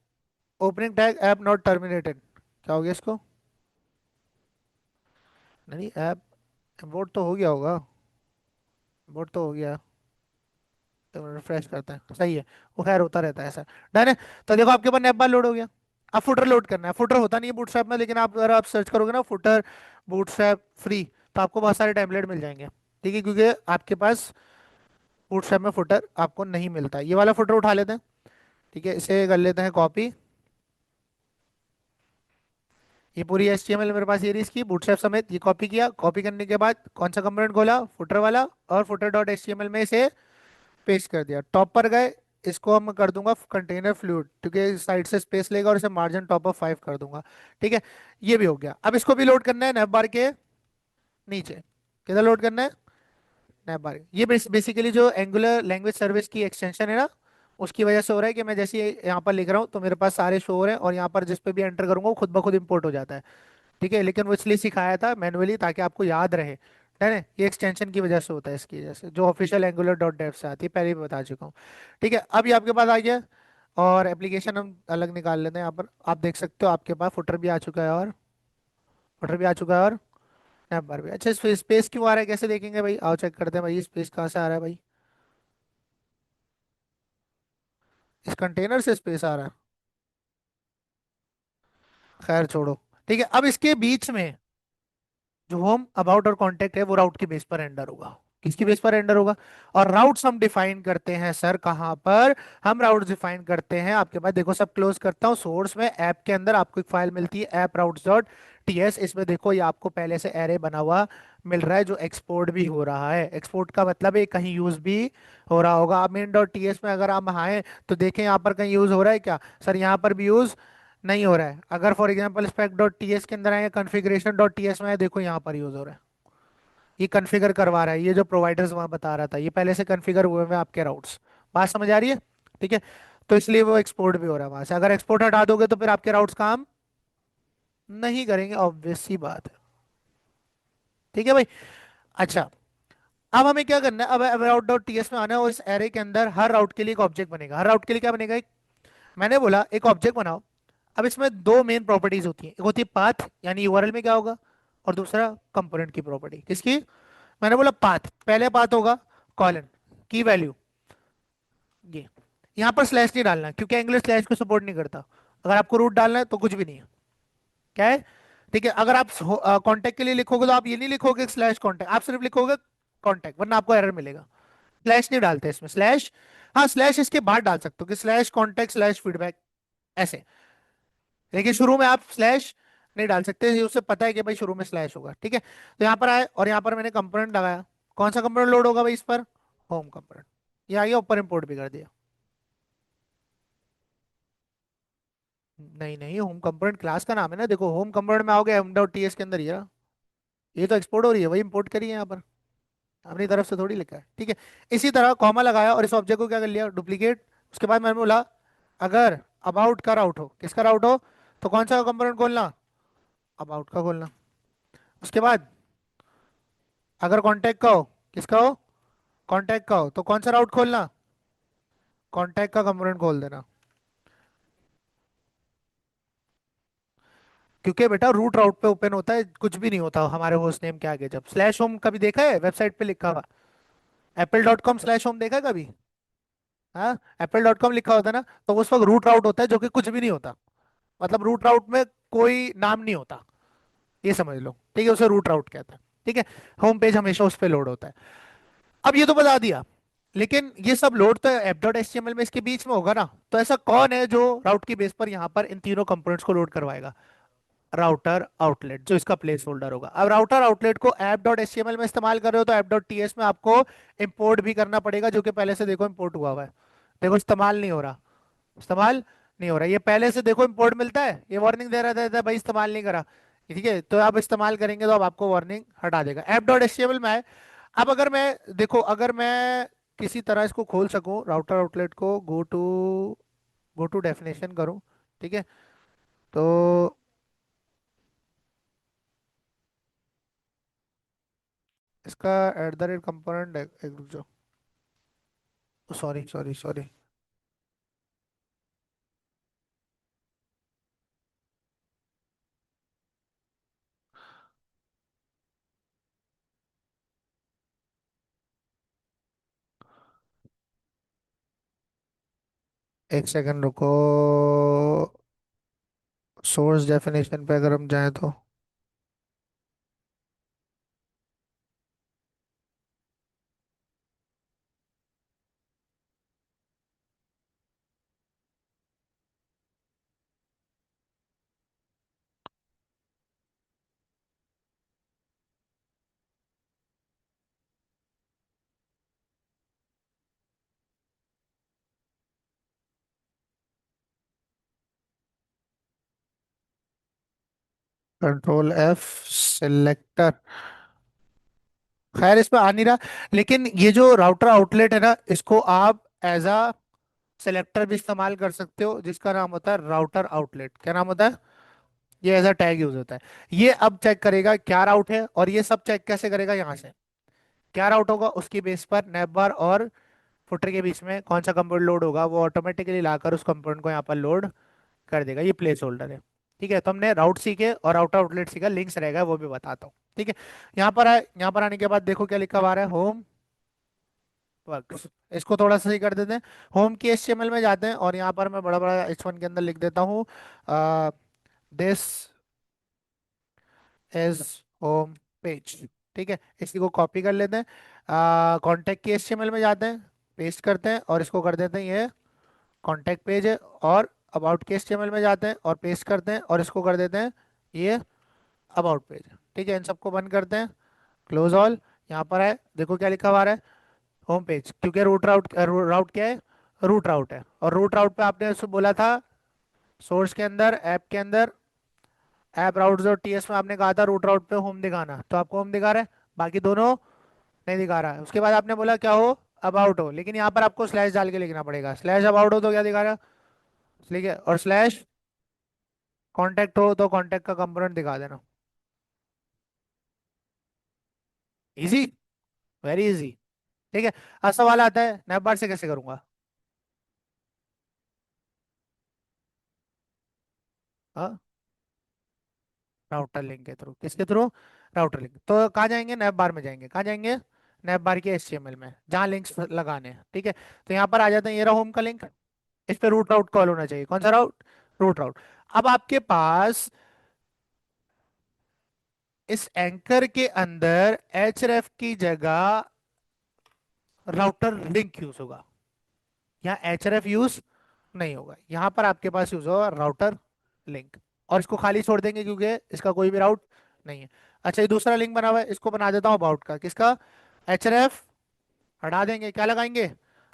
opening tag app not terminated. क्या हो गया इसको? नहीं, ऐप इम्पोर्ट तो हो गया होगा। इम्पोर्ट तो हो गया। तो रिफ्रेश करते हैं, सही है। वो खैर होता रहता है ऐसा। डन है। तो देखो आपके पास नैप बार लोड हो गया। अब फुटर लोड करना है। फुटर होता नहीं है बूटस्ट्रैप में, लेकिन आप अगर आप सर्च करोगे ना फुटर बूटस्ट्रैप फ्री, तो आपको बहुत सारे टेम्पलेट मिल जाएंगे। ठीक है, क्योंकि आपके पास बूटस्ट्रैप में फुटर आपको नहीं मिलता है। ये वाला फुटर उठा लेते हैं। ठीक है, इसे कर लेते हैं कॉपी। ये पूरी HTML मेरे पास ये रही इसकी, बूटस्ट्रैप समेत, ये कॉपी किया। कॉपी करने के बाद कौन सा कंपोनेंट खोला? फुटर वाला, और फुटर डॉट एचटीएमएल में इसे पेस्ट कर दिया। टॉप पर गए, इसको हम कर दूंगा कंटेनर फ्लूइड, क्योंकि साइड से स्पेस लेगा, और इसे मार्जिन टॉप ऑफ 5 कर दूंगा। ठीक है, ये भी हो गया। अब इसको भी लोड करना है नैव बार के नीचे। किधर लोड करना है? नैव बार। ये बेसिकली जो एंगुलर लैंग्वेज सर्विस की एक्सटेंशन है ना, उसकी वजह से हो रहा है कि मैं जैसे ही यहाँ पर लिख रहा हूँ तो मेरे पास सारे शो हो रहे हैं, और यहाँ पर जिस पे भी एंटर करूंगा वो खुद ब खुद इंपोर्ट हो जाता है। ठीक है, लेकिन वो इसलिए सिखाया था मैनुअली, ताकि आपको याद रहे। है ना, ये एक्सटेंशन की वजह से होता है, इसकी वजह से, जो ऑफिशियल एंगुलर डॉट डेव से आती है, पहले भी बता चुका हूँ। ठीक है, अब ये आपके पास आ गया। और एप्लीकेशन हम अलग निकाल लेते हैं। यहाँ पर आप देख सकते हो आपके पास फुटर भी आ चुका है, और फुटर भी आ चुका है, और स्नैप बार भी। अच्छा, स्पेस क्यों आ रहा है, कैसे देखेंगे भाई? आओ चेक करते हैं भाई, स्पेस कहाँ से आ रहा है भाई? इस कंटेनर से स्पेस आ रहा है। खैर छोड़ो। ठीक है, अब इसके बीच में जो होम अबाउट और कांटेक्ट है, वो राउट की बेस पर रेंडर होगा। किसकी बेस पर रेंडर होगा? और राउट्स हम डिफाइन करते हैं सर कहाँ पर? हम राउट्स डिफाइन करते हैं आपके पास, देखो सब क्लोज करता हूँ, सोर्स में ऐप के अंदर आपको एक फाइल मिलती है ऐप राउट्स डॉट टीएस। इसमें देखो ये आपको पहले से एरे बना हुआ मिल रहा है, जो एक्सपोर्ट भी हो रहा है। एक्सपोर्ट का मतलब है कहीं यूज भी हो रहा होगा। अब मेन डॉट टीएस में अगर आप आए तो देखें यहाँ पर कहीं यूज हो रहा है क्या? सर यहाँ पर भी यूज नहीं हो रहा है। अगर for example spec dot TS के अंदर आए, कॉन्फ़िगरेशन डॉट टीएस में आए, देखो यहाँ पर यूज हो रहा है। ये कॉन्फ़िगर करवा रहा है, ये जो प्रोवाइडर्स वहां बता रहा था, ये पहले से कॉन्फ़िगर हुए हुए हैं आपके राउट्स। बात समझ आ रही है? ठीक है। तो इसलिए वो एक्सपोर्ट भी हो रहा है वहां से। अगर एक्सपोर्ट हटा दोगे तो फिर आपके राउट्स काम नहीं करेंगे, ऑब्वियस सी बात है। ठीक है भाई। अच्छा, अब हमें क्या करना है? अब राउट डॉट टीएस में आना है, और इस एरे के अंदर हर राउट के लिए एक ऑब्जेक्ट बनेगा। हर राउट के लिए क्या बनेगा? एक, मैंने बोला एक ऑब्जेक्ट बनाओ। अब इसमें दो मेन प्रॉपर्टीज होती हैं, एक होती है पाथ, यानी यूआरएल में क्या होगा, और दूसरा कंपोनेंट की प्रॉपर्टी। किसकी? मैंने बोला पाथ। पहले पाथ होगा कॉलन की वैल्यू, ये। यहाँ पर स्लैश नहीं डालना, क्योंकि एंगुलर स्लैश को सपोर्ट नहीं करता। अगर आपको रूट डालना है तो कुछ भी नहीं है। क्या है? ठीक है, अगर आप कांटेक्ट के लिए लिखोगे तो आप ये नहीं लिखोगे स्लैश कांटेक्ट, आप सिर्फ लिखोगे कांटेक्ट, वरना आपको एरर मिलेगा। स्लैश नहीं डालते इसमें, स्लैश। हाँ, स्लैश इसके बाद डाल सकते हो कि स्लैश कांटेक्ट स्लैश फीडबैक, ऐसे। देखिए, शुरू में आप स्लैश नहीं डाल सकते, ये उससे पता है कि भाई शुरू में स्लैश होगा। ठीक है, तो यहाँ पर आए, और यहाँ पर मैंने कंपोनेंट लगाया। कौन सा कंपोनेंट लोड होगा भाई इस पर? Home component. ये आ गया, ऊपर इंपोर्ट भी कर दिया। नहीं नहीं, होम कंपोनेंट क्लास का नाम है ना, देखो होम कंपोनेंट में आओगे एम डॉट टी एस के अंदर, ये रहा। ये तो एक्सपोर्ट हो रही है, वही इंपोर्ट करी है यहाँ पर, अपनी तरफ से थोड़ी लिखा है, ठीक है। इसी तरह कॉमा लगाया और इस ऑब्जेक्ट को क्या कर लिया, डुप्लीकेट। उसके बाद मैंने बोला अगर अबाउट का राउट हो, किसका राउट हो, तो कौन सा कंपोनेंट खोलना, अबाउट का खोलना। उसके बाद अगर कॉन्टैक्ट का हो, किसका हो, कॉन्टैक्ट का हो, तो कौन सा राउट खोलना, कॉन्टैक्ट का कंपोनेंट खोल देना। क्योंकि बेटा रूट राउट पे ओपन होता है, कुछ भी नहीं होता हमारे होस्ट नेम के आगे। जब स्लैश होम कभी देखा है वेबसाइट पे लिखा हुआ, apple.com स्लैश होम देखा है कभी, हाँ, apple.com लिखा होता है ना, तो उस वक्त रूट राउट होता है जो कि कुछ भी नहीं होता। मतलब रूट राउट में कोई नाम नहीं होता, ये समझ लो, ठीक है, उसे रूट राउट कहते हैं, ठीक है। होम पेज हमेशा उस पर लोड होता है। अब ये तो बता दिया, लेकिन ये सब लोड तो app.html में इसके बीच में होगा ना, तो ऐसा कौन है जो राउट की बेस पर यहाँ पर इन तीनों कंपोनेंट्स को लोड करवाएगा, राउटर आउटलेट, जो इसका प्लेस होल्डर होगा। अब राउटर आउटलेट को app.html में इस्तेमाल कर रहे हो तो app.ts में आपको इंपोर्ट भी करना पड़ेगा, जो कि पहले से देखो इंपोर्ट हुआ हुआ है। देखो इस्तेमाल नहीं हो रहा, इस्तेमाल नहीं हो रहा, ये पहले से देखो इंपोर्ट मिलता है, ये वार्निंग दे रहा था भाई इस्तेमाल नहीं करा, ठीक है, तो आप इस्तेमाल करेंगे तो अब आपको वार्निंग हटा देगा। app.html में है। अब अगर मैं, देखो अगर मैं किसी तरह इसको खोल सकूं, राउटर आउटलेट को गो टू डेफिनेशन करूं, ठीक है, तो इसका एट द रेट कंपोनेंट, एक रुक जाओ, सॉरी सॉरी सॉरी, एक सेकंड रुको। सोर्स डेफिनेशन पे अगर हम जाएं तो कंट्रोल एफ सिलेक्टर, खैर इस पे आ नहीं रहा। लेकिन ये जो राउटर आउटलेट है ना, इसको आप एज अ सेलेक्टर भी इस्तेमाल कर सकते हो, जिसका नाम होता है राउटर आउटलेट। क्या नाम होता है, ये एज अ टैग यूज होता है। ये अब चेक करेगा क्या राउट है, और ये सब चेक कैसे करेगा, यहाँ से क्या राउट होगा उसकी बेस पर नैप बार और फुटर के बीच में कौन सा कंपोनेंट लोड होगा, वो ऑटोमेटिकली लाकर उस कंपोनेंट को यहाँ पर लोड कर देगा। ये प्लेस होल्डर है, ठीक है। तो हमने राउट सीखे और आउटर आउटलेट सीखा, लिंक्स रहेगा वो भी बताता हूँ, ठीक है। यहाँ पर आए, यहाँ पर आने के बाद देखो क्या लिखा हुआ आ रहा है, होम वर्क्स। इसको थोड़ा सा सही कर देते हैं। होम की HTML में जाते हैं और यहाँ पर मैं बड़ा बड़ा H1 के अंदर लिख देता हूँ, दिस इज होम पेज, ठीक है। इसी को कॉपी कर लेते हैं, कॉन्टेक्ट की HTML में जाते हैं, पेस्ट करते हैं और इसको कर देते हैं ये कॉन्टैक्ट पेज है। और अबाउट के HTML में जाते हैं और पेस्ट करते हैं और इसको कर देते हैं ये अबाउट पेज, ठीक है। इन सबको बंद करते हैं, क्लोज ऑल। यहाँ पर है, देखो क्या लिखा हुआ है, होम पेज, क्योंकि रूट राउट, राउट क्या है, रूट राउट है। और रूट राउट पे आपने उसको बोला था, सोर्स के अंदर, ऐप के अंदर, ऐप राउट और TS में आपने कहा था रूट राउट पे होम दिखाना, तो आपको होम दिखा रहा है, बाकी दोनों नहीं दिखा रहा है। उसके बाद आपने बोला क्या हो, अबाउट हो, लेकिन यहाँ पर आपको स्लैश डाल के लिखना पड़ेगा, स्लैश अबाउट हो तो क्या दिखा रहा है, ठीक है, और स्लैश कांटेक्ट हो तो कांटेक्ट का कंपोनेंट दिखा देना। इजी, वेरी इजी, ठीक है। अब सवाल आता है नैप बार से कैसे करूंगा, हाँ, राउटर लिंक के थ्रू, किसके थ्रू, राउटर लिंक। तो कहाँ जाएंगे, नैप बार में जाएंगे, कहाँ जाएंगे, नैप बार के HTML में जहाँ लिंक्स लगाने हैं, ठीक है। तो यहाँ पर आ जाते हैं, ये रहा होम का लिंक, इस पे रूट राउट कॉल होना चाहिए, कौन सा राउट, रूट राउट। अब आपके पास इस एंकर के अंदर href की जगह राउटर लिंक यूज होगा, यहाँ href यूज नहीं होगा, यहाँ पर आपके पास यूज होगा राउटर लिंक। और इसको खाली छोड़ देंगे क्योंकि इसका कोई भी राउट नहीं है। अच्छा, ये दूसरा लिंक बना हुआ है, इसको बना देता हूँ अबाउट का, किसका, href हटा देंगे, क्या लगाएंगे,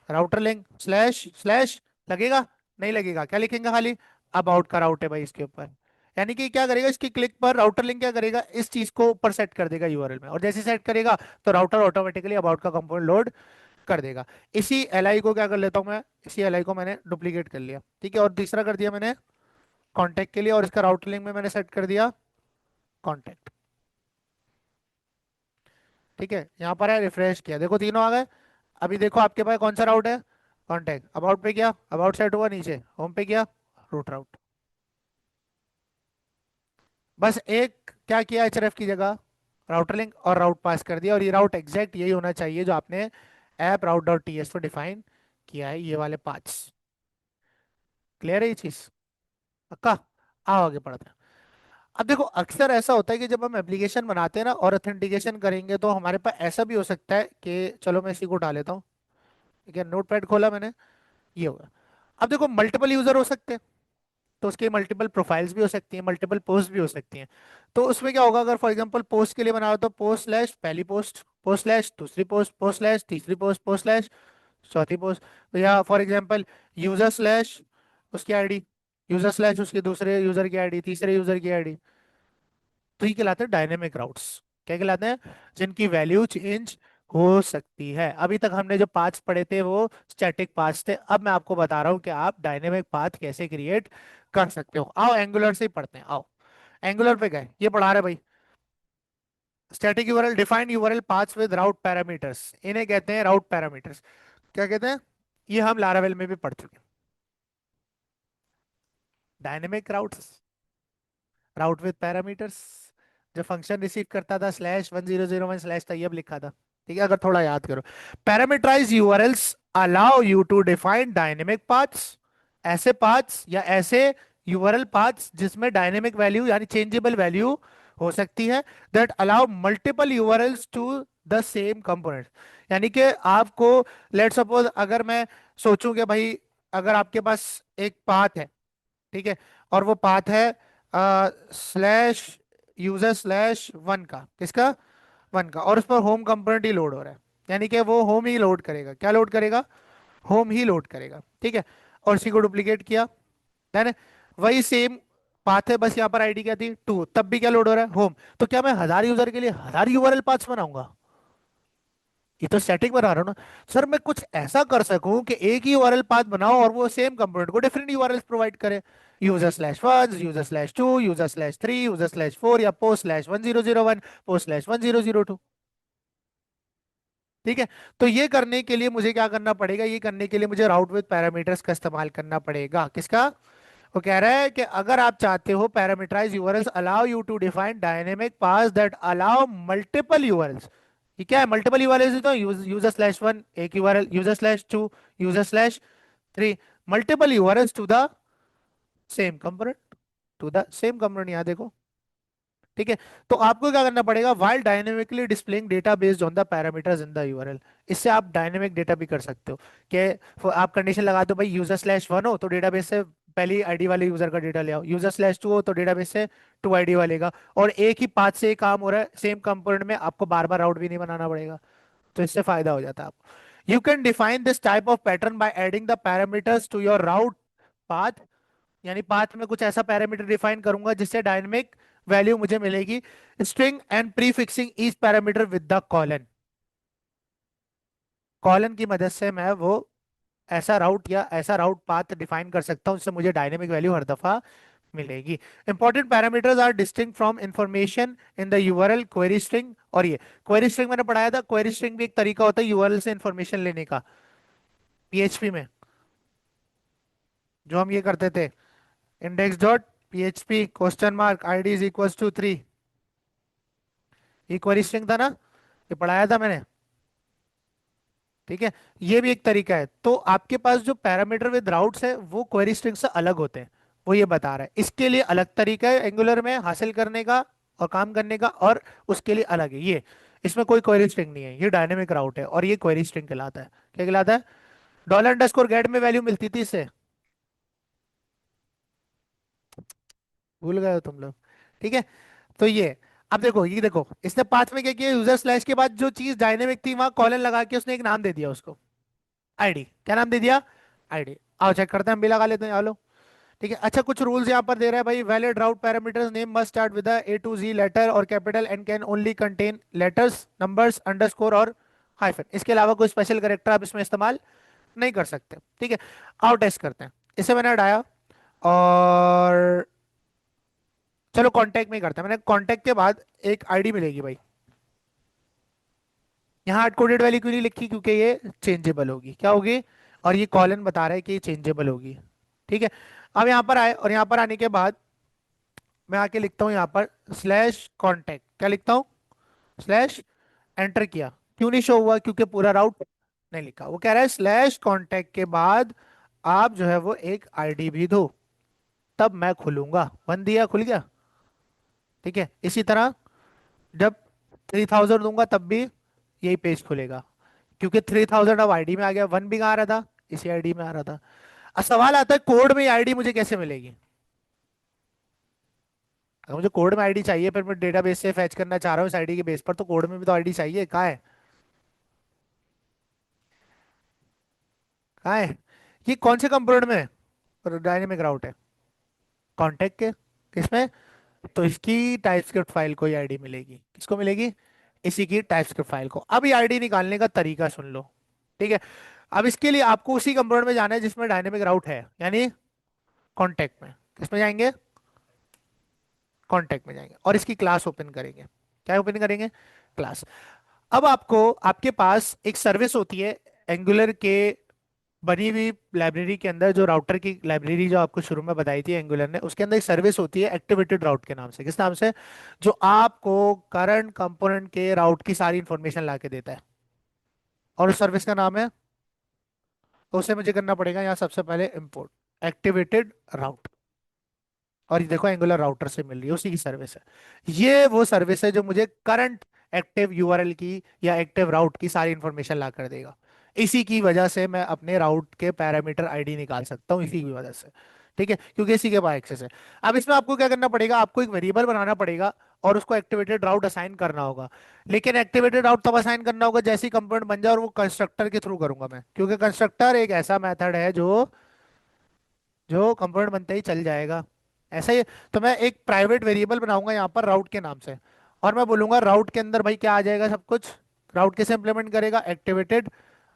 राउटर लिंक स्लैश स्लैश, लगेगा नहीं लगेगा, क्या लिखेंगे खाली, अबाउट का राउट है भाई इसके ऊपर, यानी कि क्या करेगा, इसकी क्लिक पर राउटर लिंक क्या करेगा, इस चीज को ऊपर सेट कर देगा यूआरएल में, और जैसे सेट करेगा तो राउटर ऑटोमेटिकली अबाउट का कंपोनेंट लोड कर देगा। इसी एल को क्या कर लेता हूँ मैं, इसी एल को मैंने डुप्लीकेट कर लिया, ठीक है, और तीसरा कर दिया मैंने कॉन्टैक्ट के लिए, और इसका राउटर लिंक में मैंने सेट कर दिया कॉन्टैक्ट। ठीक है, यहाँ पर है, रिफ्रेश किया, देखो तीनों आ गए। अभी देखो आपके पास कौन सा राउट है, कॉन्टैक्ट। अबाउट पे किया, अबाउट सेट हुआ, नीचे होम पे किया, रूट राउट। बस एक क्या किया, एचआरएफ की जगह राउटर लिंक और राउट पास कर दिया, और ये राउट एग्जैक्ट यही होना चाहिए जो आपने ऐप राउट डॉट टी एस पर डिफाइन किया है, ये वाले पांच। क्लियर है ये चीज, पक्का। आओ आगे पढ़ते हैं। अब देखो अक्सर ऐसा होता है कि जब हम एप्लीकेशन बनाते हैं ना और ऑथेंटिकेशन करेंगे, तो हमारे पास ऐसा भी हो सकता है कि, चलो मैं इसी को उठा लेता हूँ, ठीक है, नोटपैड खोला मैंने, ये होगा। अब देखो मल्टीपल यूजर हो सकते हैं, तो उसके मल्टीपल प्रोफाइल्स भी हो सकती हैं, मल्टीपल पोस्ट भी हो सकती हैं। तो उसमें क्या होगा, अगर फॉर एग्जांपल पोस्ट के लिए बना हो तो पोस्ट स्लैश पहली पोस्ट, पोस्ट स्लैश दूसरी पोस्ट, पोस्ट स्लैश तीसरी पोस्ट, पोस्ट स्लैश चौथी पोस्ट। या फॉर एग्जांपल यूजर स्लैश उसकी आईडी, यूजर स्लैश उसके दूसरे यूजर की आईडी, तीसरे यूजर की आईडी। तो ये कहलाते हैं डायनेमिक राउट्स। क्या कहलाते हैं, जिनकी वैल्यू चेंज हो सकती है। अभी तक हमने जो पाथ्स पढ़े थे वो स्टैटिक पाथ्स थे, अब मैं आपको बता रहा हूँ कि आप डायनेमिक पाथ कैसे क्रिएट कर सकते हो। आओ एंगुलर से ही पढ़ते हैं, आओ एंगुलर पे गए, ये पढ़ा रहे भाई। Static URL define URL paths with route parameters, इन्हें कहते हैं राउट पैरामीटर्स। क्या कहते हैं, ये हम लारावेल में भी पढ़ चुके हैं। Dynamic routes, route with parameters, जो फंक्शन रिसीव करता था /1001 तैयब लिखा था, ठीक है, अगर थोड़ा याद करो। Parameterise URLs allow you to define dynamic paths, ऐसे पाथ्स या ऐसे यूआरएल पाथ्स जिसमें डायनेमिक वैल्यू यानी चेंजेबल वैल्यू हो सकती है, that allow multiple URLs to the same component. यानी कि आपको, लेट सपोज अगर मैं सोचूं कि भाई, अगर आपके पास एक पाथ है, ठीक है, और वो पाथ है स्लैश यूजर स्लैश वन का, किसका, वन का, और उस पर होम कंपोनेंट ही लोड हो रहा है, यानी कि वो होम ही लोड करेगा, क्या लोड करेगा, होम ही लोड करेगा, ठीक है, और इसी को डुप्लीकेट किया, है, वही सेम पाथ है, बस यहाँ पर आईडी क्या थी, टू, तब भी क्या लोड हो रहा है, होम। तो क्या मैं 1000 यूजर के लिए 1000 यूआरएल पाथ्स बनाऊंगा, ये तो स्टैटिक बना रहा हूँ ना। सर मैं कुछ ऐसा कर सकूं कि एक ही यूआरएल पाथ बनाओ और वो सेम कंपोनेंट को डिफरेंट यूआरएल प्रोवाइड करे, यूजर/1, यूजर/2, यूजर/3, यूजर/4, या post/1001, post/1002। ठीक है, तो ये करने के लिए मुझे क्या करना पड़ेगा, ये करने के लिए मुझे राउट विद पैरामीटर्स का इस्तेमाल करना पड़ेगा, किसका, वो कह रहा है कि अगर आप चाहते हो parameterize URLs allow you to define dynamic paths that allow multiple URLs. ये क्या है, मल्टीपल यूआरएल्स, तो यूजर/1 एक यूआरएल, यूजर/2 यूजर/3, multiple URLs to the same component, to the same component, यहाँ देखो, ठीक है। तो आपको क्या करना पड़ेगा, while dynamically displaying data based on the parameters in the URL. इससे आप डायनेमिक डेटा भी कर सकते हो कि आप कंडीशन लगा दो भाई यूजर/1 हो तो डेटाबेस से पहली आईडी वाले यूजर का डेटा ले आओ, यूजर/2 हो तो डेटाबेस से टू आईडी वाले का, और एक ही पाथ से काम हो रहा है सेम कंपोनेंट में, आपको बार बार राउट भी नहीं बनाना पड़ेगा, तो इससे फायदा हो जाता है आपको। You can define this type of pattern by adding the parameters to your route path, यानी पाथ में कुछ ऐसा पैरामीटर डिफाइन करूंगा जिससे डायनेमिक वैल्यू मुझे मिलेगी, string and prefixing each parameter with the colon, colon की मदद से मैं वो ऐसा राउट या ऐसा राउट पाथ डिफाइन कर सकता हूं जिससे मुझे डायनेमिक वैल्यू हर दफा मिलेगी। Important parameters are distinct from information in the URL query string, और ये क्वेरी स्ट्रिंग मैंने पढ़ाया था, क्वेरी स्ट्रिंग भी एक तरीका होता है यूआरएल से इंफॉर्मेशन लेने का, पीएचपी में जो हम ये करते थे, index dot PHP question mark ID is equals to 3, ये क्वेरी स्ट्रिंग था ना, ये पढ़ाया था मैंने, ठीक है। ये भी एक तरीका है। तो आपके पास जो पैरामीटर विद राउट्स है वो क्वेरी स्ट्रिंग से अलग होते हैं, वो ये बता रहा है, इसके लिए अलग तरीका है एंगुलर में हासिल करने का और काम करने का, और उसके लिए अलग है ये, इसमें कोई क्वेरी स्ट्रिंग नहीं है, ये डायनेमिक राउट है और ये क्वेरी स्ट्रिंग कहलाता है। क्या कहलाता है, $_get में वैल्यू मिलती थी इससे, भूल गए हो तुम लोग, ठीक है। तो ये, अब देखो ये देखो इसने पाथ में क्या किया, यूजर स्लैश के बाद जो चीज डायनेमिक थी वहां कॉलन लगा के उसने एक नाम दे दिया उसको, आईडी, क्या नाम दे दिया, आईडी। आओ चेक करते हैं, हम भी लगा लेते हैं, चलो। ठीक है। अच्छा, कुछ रूल्स यहाँ पर दे रहा है भाई, valid route parameters name must start with A to Z letter और capital and can only contain letters, numbers, underscore और हाइफन। इसके अलावा कोई स्पेशल कैरेक्टर आप इसमें इस्तेमाल नहीं कर सकते। ठीक है। आओ टेस्ट करते हैं। इसे मैंने हटाया और चलो कांटेक्ट में ही करते हैं। मैंने कांटेक्ट के बाद एक आईडी मिलेगी भाई। यहाँ हार्ड कोडेड वाली क्यों नहीं लिखी, क्योंकि ये चेंजेबल होगी। क्या होगी? और ये कॉलन बता रहा है कि ये चेंजेबल होगी। ठीक है। अब यहाँ पर आए और यहाँ पर आने के बाद मैं आके लिखता हूँ यहाँ पर स्लैश कॉन्टेक्ट। क्या लिखता हूँ? स्लैश। एंटर किया, क्यों नहीं शो हुआ? क्योंकि पूरा राउट नहीं लिखा। वो कह रहा है स्लैश कॉन्टेक्ट के बाद आप जो है वो एक आईडी भी दो, तब मैं खुलूंगा। 1 दिया, खुल गया। ठीक है। इसी तरह जब 3000 दूंगा तब भी यही पेज खुलेगा, क्योंकि 3000 अब आईडी में आ गया। 1 भी कहाँ आ रहा था? इसी आईडी में आ रहा था। अब सवाल आता है कोड में आईडी मुझे कैसे मिलेगी? अगर मुझे कोड में आईडी चाहिए, फिर मैं डेटाबेस से फैच करना चाह रहा हूँ इस आईडी के बेस पर, तो कोड में भी तो आईडी चाहिए। कहाँ है? कहाँ है? ये कौन से कंपोनेंट में है? डायनेमिक राउट है। कॉन्टेक्ट के किसमें? तो इसकी टाइपस्क्रिप्ट फाइल को ये आईडी मिलेगी। किसको मिलेगी? इसी की टाइपस्क्रिप्ट फाइल को। अब ये आईडी निकालने का तरीका सुन लो। ठीक है। अब इसके लिए आपको उसी कंपोनेंट में जाना है जिसमें डायनेमिक राउट है, यानी कॉन्टेक्ट में। किसमें जाएंगे? कॉन्टेक्ट में जाएंगे और इसकी क्लास ओपन करेंगे। क्या ओपन करेंगे? क्लास। अब आपको, आपके पास एक सर्विस होती है एंगुलर के बनी हुई लाइब्रेरी के अंदर, जो राउटर की लाइब्रेरी जो आपको शुरू में बताई थी एंगुलर ने, उसके अंदर एक सर्विस होती है एक्टिवेटेड राउट के नाम से। किस नाम से? जो आपको करंट कंपोनेंट के राउट की सारी इंफॉर्मेशन ला के देता है, और उस सर्विस का नाम है, तो उसे मुझे करना पड़ेगा यहाँ सबसे पहले इंपोर्ट एक्टिवेटेड राउट। और ये देखो एंगुलर राउटर से मिल रही है, उसी की सर्विस है। ये वो सर्विस है जो मुझे करंट एक्टिव यूआरएल की या एक्टिव राउट की सारी इंफॉर्मेशन ला कर देगा। इसी की वजह से मैं अपने राउट के पैरामीटर आईडी निकाल सकता हूँ, इसी की वजह से। ठीक है, क्योंकि इसी के पास एक्सेस है। अब इसमें आपको क्या करना पड़ेगा? आपको एक वेरिएबल बनाना पड़ेगा और उसको एक्टिवेटेड राउट असाइन करना होगा। लेकिन एक्टिवेटेड राउट तब असाइन करना होगा जैसे ही कंपोनेंट बन जाए, और वो कंस्ट्रक्टर के थ्रू करूंगा मैं, क्योंकि कंस्ट्रक्टर एक ऐसा मेथड है जो जो कंपोनेंट बनते ही चल जाएगा। ऐसा ही। तो मैं एक प्राइवेट वेरिएबल बनाऊंगा यहाँ पर राउट के नाम से, और मैं बोलूंगा राउट के अंदर भाई क्या आ जाएगा? सब कुछ। राउट कैसे इंप्लीमेंट करेगा? एक्टिवेटेड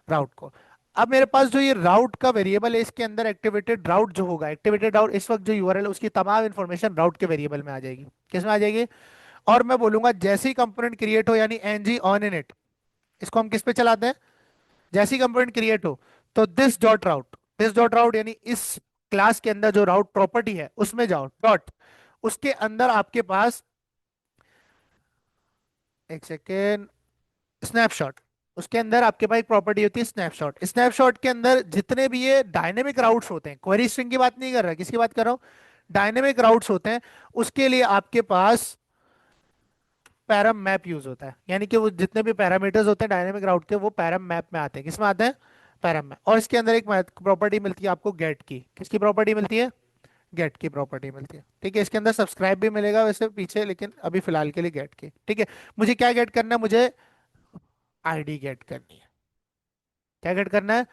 राउट को। अब मेरे पास जो ये राउट का वेरिएबल है, इसके अंदर एक्टिवेटेड राउट जो होगा, एक्टिवेटेड राउट इस वक्त जो यूआरएल है उसकी तमाम इन्फॉर्मेशन राउट के वेरिएबल में आ जाएगी। किस में आ जाएगी? और मैं बोलूंगा जैसे ही कंपोनेंट क्रिएट हो, यानी एनजी ऑन इन इट, इसको हम किस पे चलाते हैं? जैसी कंपोनेंट क्रिएट हो, तो दिस डॉट राउट यानी इस क्लास के अंदर जो राउट प्रॉपर्टी है उसमें जाओ, डॉट। उसके अंदर आपके पास, एक सेकेंड, स्नैपशॉट। उसके अंदर आपके पास एक प्रॉपर्टी होती है स्नैपशॉट। स्नैपशॉट के अंदर जितने भी ये डायनेमिक राउट्स होते हैं, क्वेरी स्ट्रिंग की बात नहीं कर रहा, किसकी बात कर रहा हूँ? डायनेमिक राउट्स होते हैं, उसके लिए आपके पास पैराम मैप यूज होता है। यानी कि वो जितने भी पैरामीटर्स होते हैं डायनेमिक राउट के, वो पैराम मैप में आते हैं। किसमें आते हैं? पैराम में। और इसके अंदर एक प्रॉपर्टी मिलती है आपको गेट की। किसकी प्रॉपर्टी मिलती है? गेट की प्रॉपर्टी मिलती है। ठीक है। इसके अंदर सब्सक्राइब भी मिलेगा वैसे पीछे, लेकिन अभी फिलहाल के लिए गेट की। ठीक है। मुझे क्या गेट करना है? मुझे आईडी गेट करनी है। क्या गेट करना है?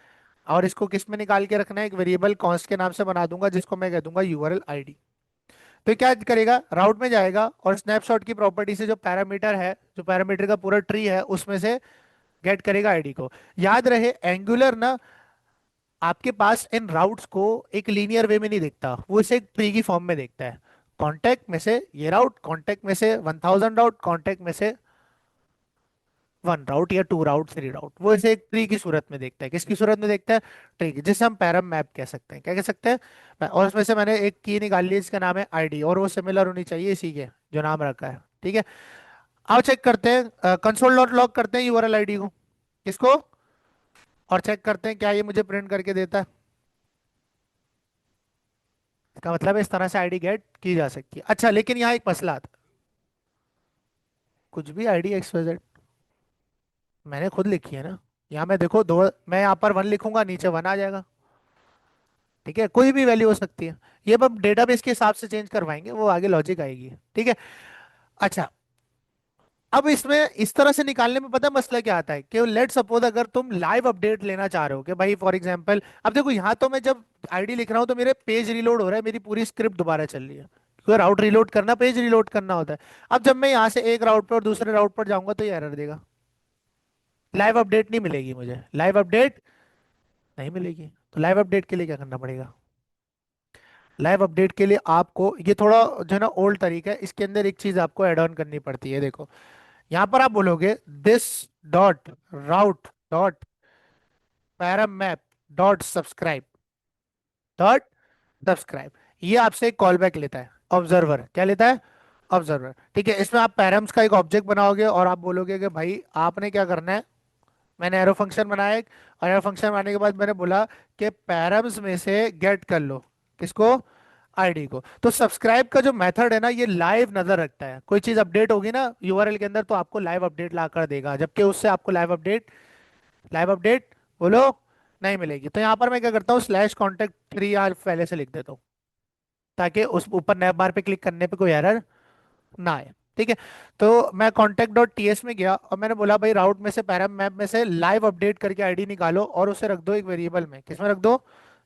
और इसको किस में निकाल के रखना है? एक वेरिएबल कॉन्स्ट के नाम से बना दूंगा, जिसको मैं कह दूंगा यूआरएल आईडी। तो ये क्या करेगा? राउट में जाएगा और स्नैपशॉट की प्रॉपर्टी से जो पैरामीटर है, जो पैरामीटर का पूरा ट्री है, उसमें से गेट करेगा आईडी को। याद रहे एंगुलर ना आपके पास इन राउट्स को एक लीनियर वे में नहीं देखता, वो इसे एक ट्री की फॉर्म में देखता है। कॉन्टेक्ट में से ये राउट, कॉन्टेक्ट में से 1000 राउट, कॉन्टेक्ट में से 1 राउट या 2 राउट, 3 राउट। वो इसे एक ट्री की सूरत में देखता है। किसकी सूरत में देखता है? ट्री की, जिसे हम पैरम मैप कह सकते हैं। क्या कह सकते हैं? और उसमें से मैंने एक की निकाल ली, इसका नाम है आईडी, और वो सिमिलर होनी चाहिए इसी के जो नाम रखा है। ठीक है। आओ चेक करते हैं, कंसोल डॉट लॉग करते हैं यूआरएल आईडी को। किसको? और चेक करते हैं क्या ये मुझे प्रिंट करके देता है। इसका मतलब है इस तरह से आईडी गेट की जा सकती है। अच्छा, लेकिन यहाँ एक मसला आता है। कुछ भी आईडी XYZ मैंने खुद लिखी है ना। यहाँ मैं देखो दो, मैं यहाँ पर 1 लिखूंगा, नीचे 1 आ जाएगा। ठीक है, कोई भी वैल्यू हो सकती है। ये अब डेटाबेस के हिसाब से चेंज करवाएंगे, वो आगे लॉजिक आएगी। ठीक है। अच्छा, अब इसमें इस तरह से निकालने में पता है मसला क्या आता है कि लेट सपोज अगर तुम लाइव अपडेट लेना चाह रहे हो कि भाई फॉर एग्जांपल, अब देखो यहाँ तो मैं जब आईडी लिख रहा हूँ तो मेरे पेज रिलोड हो रहा है, मेरी पूरी स्क्रिप्ट दोबारा चल रही है, क्योंकि राउट रिलोड करना पेज रिलोड करना होता है। अब जब मैं यहाँ से एक राउट पर और दूसरे राउट पर जाऊंगा तो ये एरर देगा, लाइव अपडेट नहीं मिलेगी मुझे, लाइव अपडेट नहीं मिलेगी। तो लाइव अपडेट के लिए क्या करना पड़ेगा? लाइव अपडेट के लिए आपको ये थोड़ा जो है ना ओल्ड तरीका है, इसके अंदर एक चीज आपको ऐड ऑन करनी पड़ती है। देखो यहाँ पर आप बोलोगे this dot route dot param map dot subscribe dot subscribe. ये आपसे एक कॉल बैक लेता है, ऑब्जर्वर क्या लेता है? ऑब्जर्वर। ठीक है, इसमें आप पैरम्स का एक ऑब्जेक्ट बनाओगे और आप बोलोगे कि भाई आपने क्या करना है, मैंने एरो फंक्शन बनाया एक, और एरो फंक्शन बनाने के बाद मैंने बोला कि पैरम्स में से गेट कर लो किसको? आईडी को। तो सब्सक्राइब का जो मेथड है ना ये लाइव नजर रखता है, कोई चीज अपडेट होगी ना यूआरएल के अंदर तो आपको लाइव अपडेट ला कर देगा, जबकि उससे आपको लाइव अपडेट बोलो नहीं मिलेगी। तो यहाँ पर मैं क्या करता हूँ, स्लैश कॉन्टेक्ट 3 पहले से लिख देता हूँ, ताकि उस ऊपर नैप बार पे क्लिक करने पे कोई एरर ना आए। ठीक है, तो मैं कॉन्टैक्ट डॉट टीएस में गया और मैंने बोला भाई राउट में से पैराम मैप में से लाइव अपडेट करके आईडी निकालो और उसे रख दो एक वेरिएबल में, किसमें रख दो?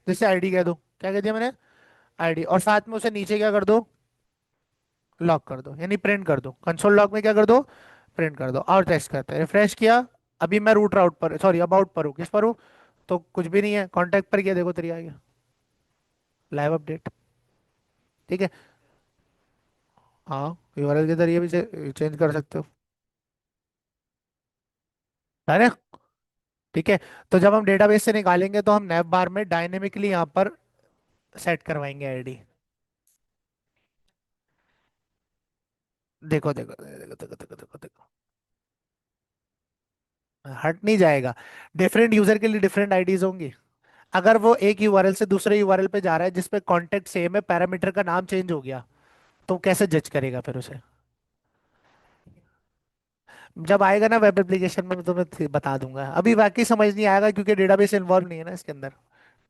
जिससे आईडी कह दो, क्या कह दिया मैंने? आईडी। और साथ में उसे नीचे क्या कर दो? लॉक कर दो, यानी प्रिंट कर दो, कंसोल लॉग में क्या कर दो? प्रिंट कर दो। और टेस्ट करते हैं, रिफ्रेश किया, अभी मैं रूट राउट पर, सॉरी अबाउट पर हूँ, किस पर हूँ? तो कुछ भी नहीं है, कॉन्टैक्ट पर किया, देखो तरी आ गया लाइव अपडेट। ठीक है, हाँ यूआरएल के जरिए भी चेंज कर सकते हो, है ना? ठीक है, तो जब हम डेटाबेस से निकालेंगे तो हम नैव बार में डायनेमिकली यहाँ पर सेट करवाएंगे आईडी। देखो देखो देखो देखो देखो देखो देखो, हट नहीं जाएगा। डिफरेंट यूजर के लिए डिफरेंट आईडीज होंगी। अगर वो एक यूआरएल से दूसरे यूआरएल पे जा रहा है जिसपे कॉन्टेक्ट सेम है, पैरामीटर का नाम चेंज हो गया, तो कैसे जज करेगा फिर उसे? जब आएगा ना वेब एप्लीकेशन में मैं तुम्हें बता दूंगा, अभी बाकी समझ नहीं आएगा क्योंकि डेटाबेस इन्वॉल्व नहीं है ना इसके अंदर।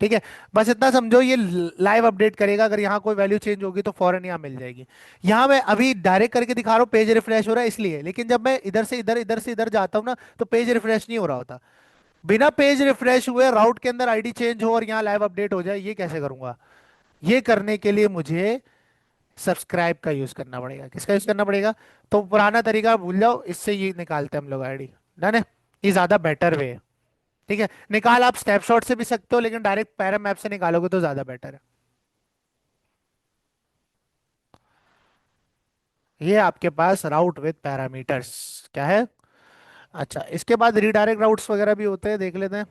ठीक है, बस इतना समझो ये लाइव अपडेट करेगा, अगर यहाँ कोई वैल्यू चेंज होगी तो फौरन यहाँ मिल जाएगी। यहाँ मैं अभी डायरेक्ट करके दिखा रहा हूँ, पेज रिफ्रेश हो रहा है इसलिए, लेकिन जब मैं इधर से इधर इधर से इधर जाता हूँ ना तो पेज रिफ्रेश नहीं हो रहा होता। बिना पेज रिफ्रेश हुए राउट के अंदर आईडी चेंज हो और यहाँ लाइव अपडेट हो जाए, ये कैसे करूंगा? ये करने के लिए मुझे सब्सक्राइब का यूज करना पड़ेगा। किसका यूज करना पड़ेगा? तो पुराना तरीका भूल जाओ, इससे ये निकालते हैं हम लोग आईडी। डन है, ये ज्यादा बेटर वे है। ठीक है, निकाल आप स्नैपशॉट से भी सकते हो लेकिन डायरेक्ट पैरम ऐप से निकालोगे तो ज्यादा बेटर है। ये आपके पास राउट विद पैरामीटर्स क्या है? अच्छा, इसके बाद रीडायरेक्ट राउट्स वगैरह भी होते हैं, देख लेते हैं।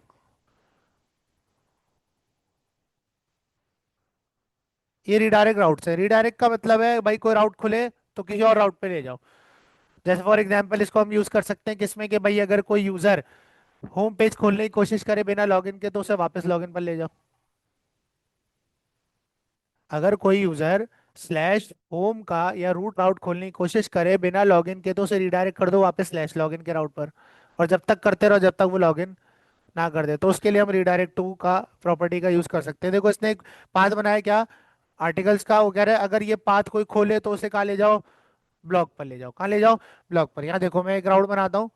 ये रीडायरेक्ट राउट्स है, रीडायरेक्ट का मतलब है भाई कोई राउट खुले तो किसी और राउट पे ले जाओ। जैसे फॉर एग्जांपल इसको हम यूज कर सकते हैं किसमें, कि भाई अगर कोई यूजर होम पेज खोलने की कोशिश करे बिना लॉगिन के तो उसे वापस लॉगिन पर ले जाओ। अगर कोई यूजर स्लैश होम का या रूट राउट खोलने की कोशिश करे बिना लॉगिन के तो उसे रिडायरेक्ट कर दो वापस स्लैश लॉगिन के राउट पर, और जब तक करते रहो जब तक वो लॉगिन ना कर दे। तो उसके लिए हम रिडायरेक्ट टू का प्रॉपर्टी का यूज कर सकते हैं। देखो इसने एक पाथ बनाया क्या, आर्टिकल्स का, वो कह रहा है अगर ये पाथ कोई खोले तो उसे कहाँ ले जाओ? ब्लॉग पर ले जाओ। कहाँ ले जाओ? ब्लॉग पर। यहाँ देखो मैं एक राउट बनाता हूँ,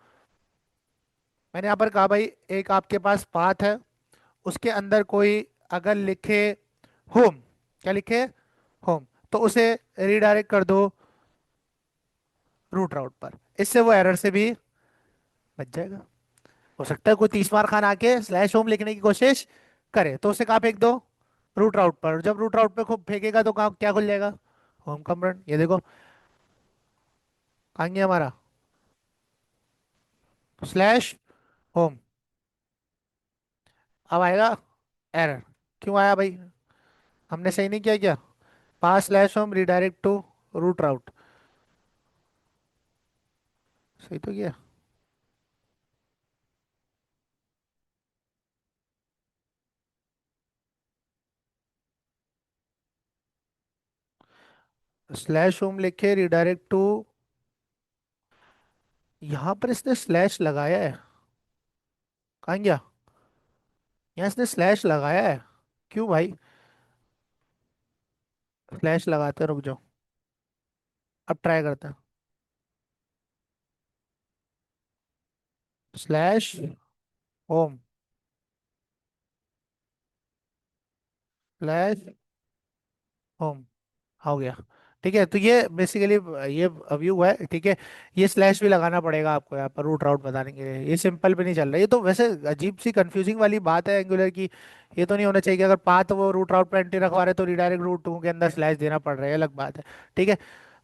मैंने यहाँ पर कहा भाई एक आपके पास पाथ है, उसके अंदर कोई अगर लिखे होम, क्या लिखे? होम, तो उसे रिडायरेक्ट कर दो रूट राउट पर, इससे वो एरर से भी बच जाएगा। हो सकता है कोई 30 बार खान आके स्लैश होम लिखने की कोशिश करे तो उसे कहाँ फेंक दो? रूट राउट पर। जब रूट राउट पे खूब फेंकेगा तो कहाँ क्या खुल जाएगा? Home command. ये देखो कहाँ गया हमारा स्लैश होम, अब आएगा एरर। क्यों आया भाई? हमने सही नहीं किया क्या? Path slash home redirect to root route, सही तो किया। स्लैश होम लिखे रिडायरेक्ट टू, यहाँ पर इसने स्लैश लगाया है, कहाँ गया? यहाँ इसने स्लैश लगाया है, क्यों भाई? स्लैश लगाते हैं, रुक जाओ, अब ट्राई करते हैं। Slash home slash home. हो गया। ठीक है, तो ये बेसिकली ये व्यू है, ठीक है। ये स्लैश भी लगाना पड़ेगा आपको यहाँ पर रूट राउट बताने के लिए, ये सिंपल भी नहीं चल रहा। ये तो वैसे अजीब सी कंफ्यूजिंग वाली बात है एंगुलर की। ये तो नहीं होना चाहिए कि अगर पाथ वो रूट राउट पे एंट्री रखवा रहे तो रिडायरेक्ट रूट टू के अंदर स्लैश देना पड़ रहा है, ये अलग बात है। ठीक है,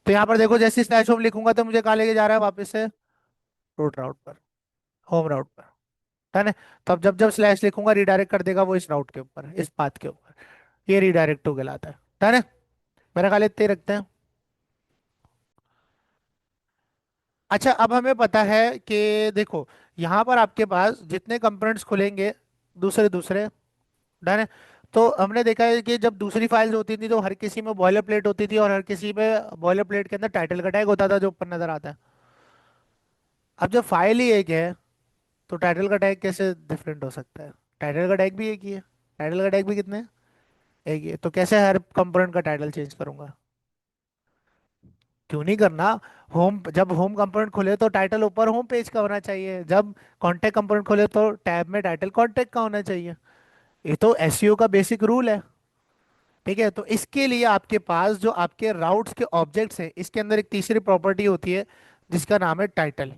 तो यहाँ पर देखो जैसे स्लैश होम लिखूंगा तो मुझे कहाँ लेके जा रहा है वापस से, रूट राउट पर, होम राउट पर। है ना? तो अब जब जब स्लैश लिखूंगा रिडायरेक्ट कर देगा वो इस राउट के ऊपर, इस पाथ के ऊपर। ये रिडायरेक्ट टू कहलाता है ना? मेरा ख्याल इतने ही रखते हैं। अच्छा, अब हमें पता है कि देखो यहाँ पर आपके पास जितने कंपोनेंट्स खुलेंगे दूसरे दूसरे, डन है। तो हमने देखा है कि जब दूसरी फाइल्स होती थी तो हर किसी में बॉयलर प्लेट होती थी, और हर किसी में बॉयलर प्लेट के अंदर टाइटल का टैग होता था जो ऊपर नजर आता है। अब जब फाइल ही एक है तो टाइटल का टैग कैसे डिफरेंट हो सकता है? टाइटल का टैग भी एक ही है, टाइटल का टैग भी कितने हैं? एक ही है, तो कैसे हर कंपोनेंट का टाइटल चेंज करूंगा? क्यों नहीं करना? होम, जब होम कंपोनेंट खुले तो टाइटल ऊपर होम पेज का होना चाहिए, जब कॉन्टेक्ट कंपोनेंट खोले तो टैब में टाइटल कॉन्टेक्ट का होना चाहिए। ये तो एसईओ का बेसिक रूल है। ठीक है, तो इसके लिए आपके पास जो आपके राउट्स के ऑब्जेक्ट्स हैं इसके अंदर एक तीसरी प्रॉपर्टी होती है जिसका नाम है टाइटल।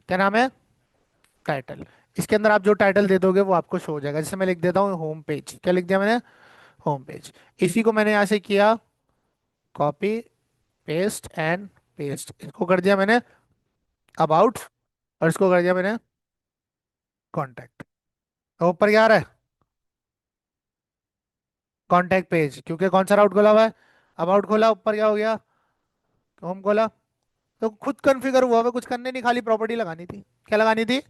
क्या नाम है? टाइटल। इसके अंदर आप जो टाइटल दे दोगे वो आपको शो हो जाएगा। जैसे मैं लिख देता हूँ होम पेज, क्या लिख दिया मैंने? Home page. इसी को मैंने यहाँ से किया कॉपी, पेस्ट एंड पेस्ट, इसको कर दिया मैंने अबाउट, और इसको कर दिया मैंने कॉन्टैक्ट। तो ऊपर क्या आ रहा है? कॉन्टैक्ट पेज, क्योंकि कौन सा राउट खोला हुआ है? अबाउट खोला, ऊपर क्या हो गया? होम खोला। तो खुद कॉन्फ़िगर हुआ हुआ, कुछ करने नहीं, खाली प्रॉपर्टी लगानी थी। क्या लगानी थी?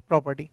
प्रॉपर्टी।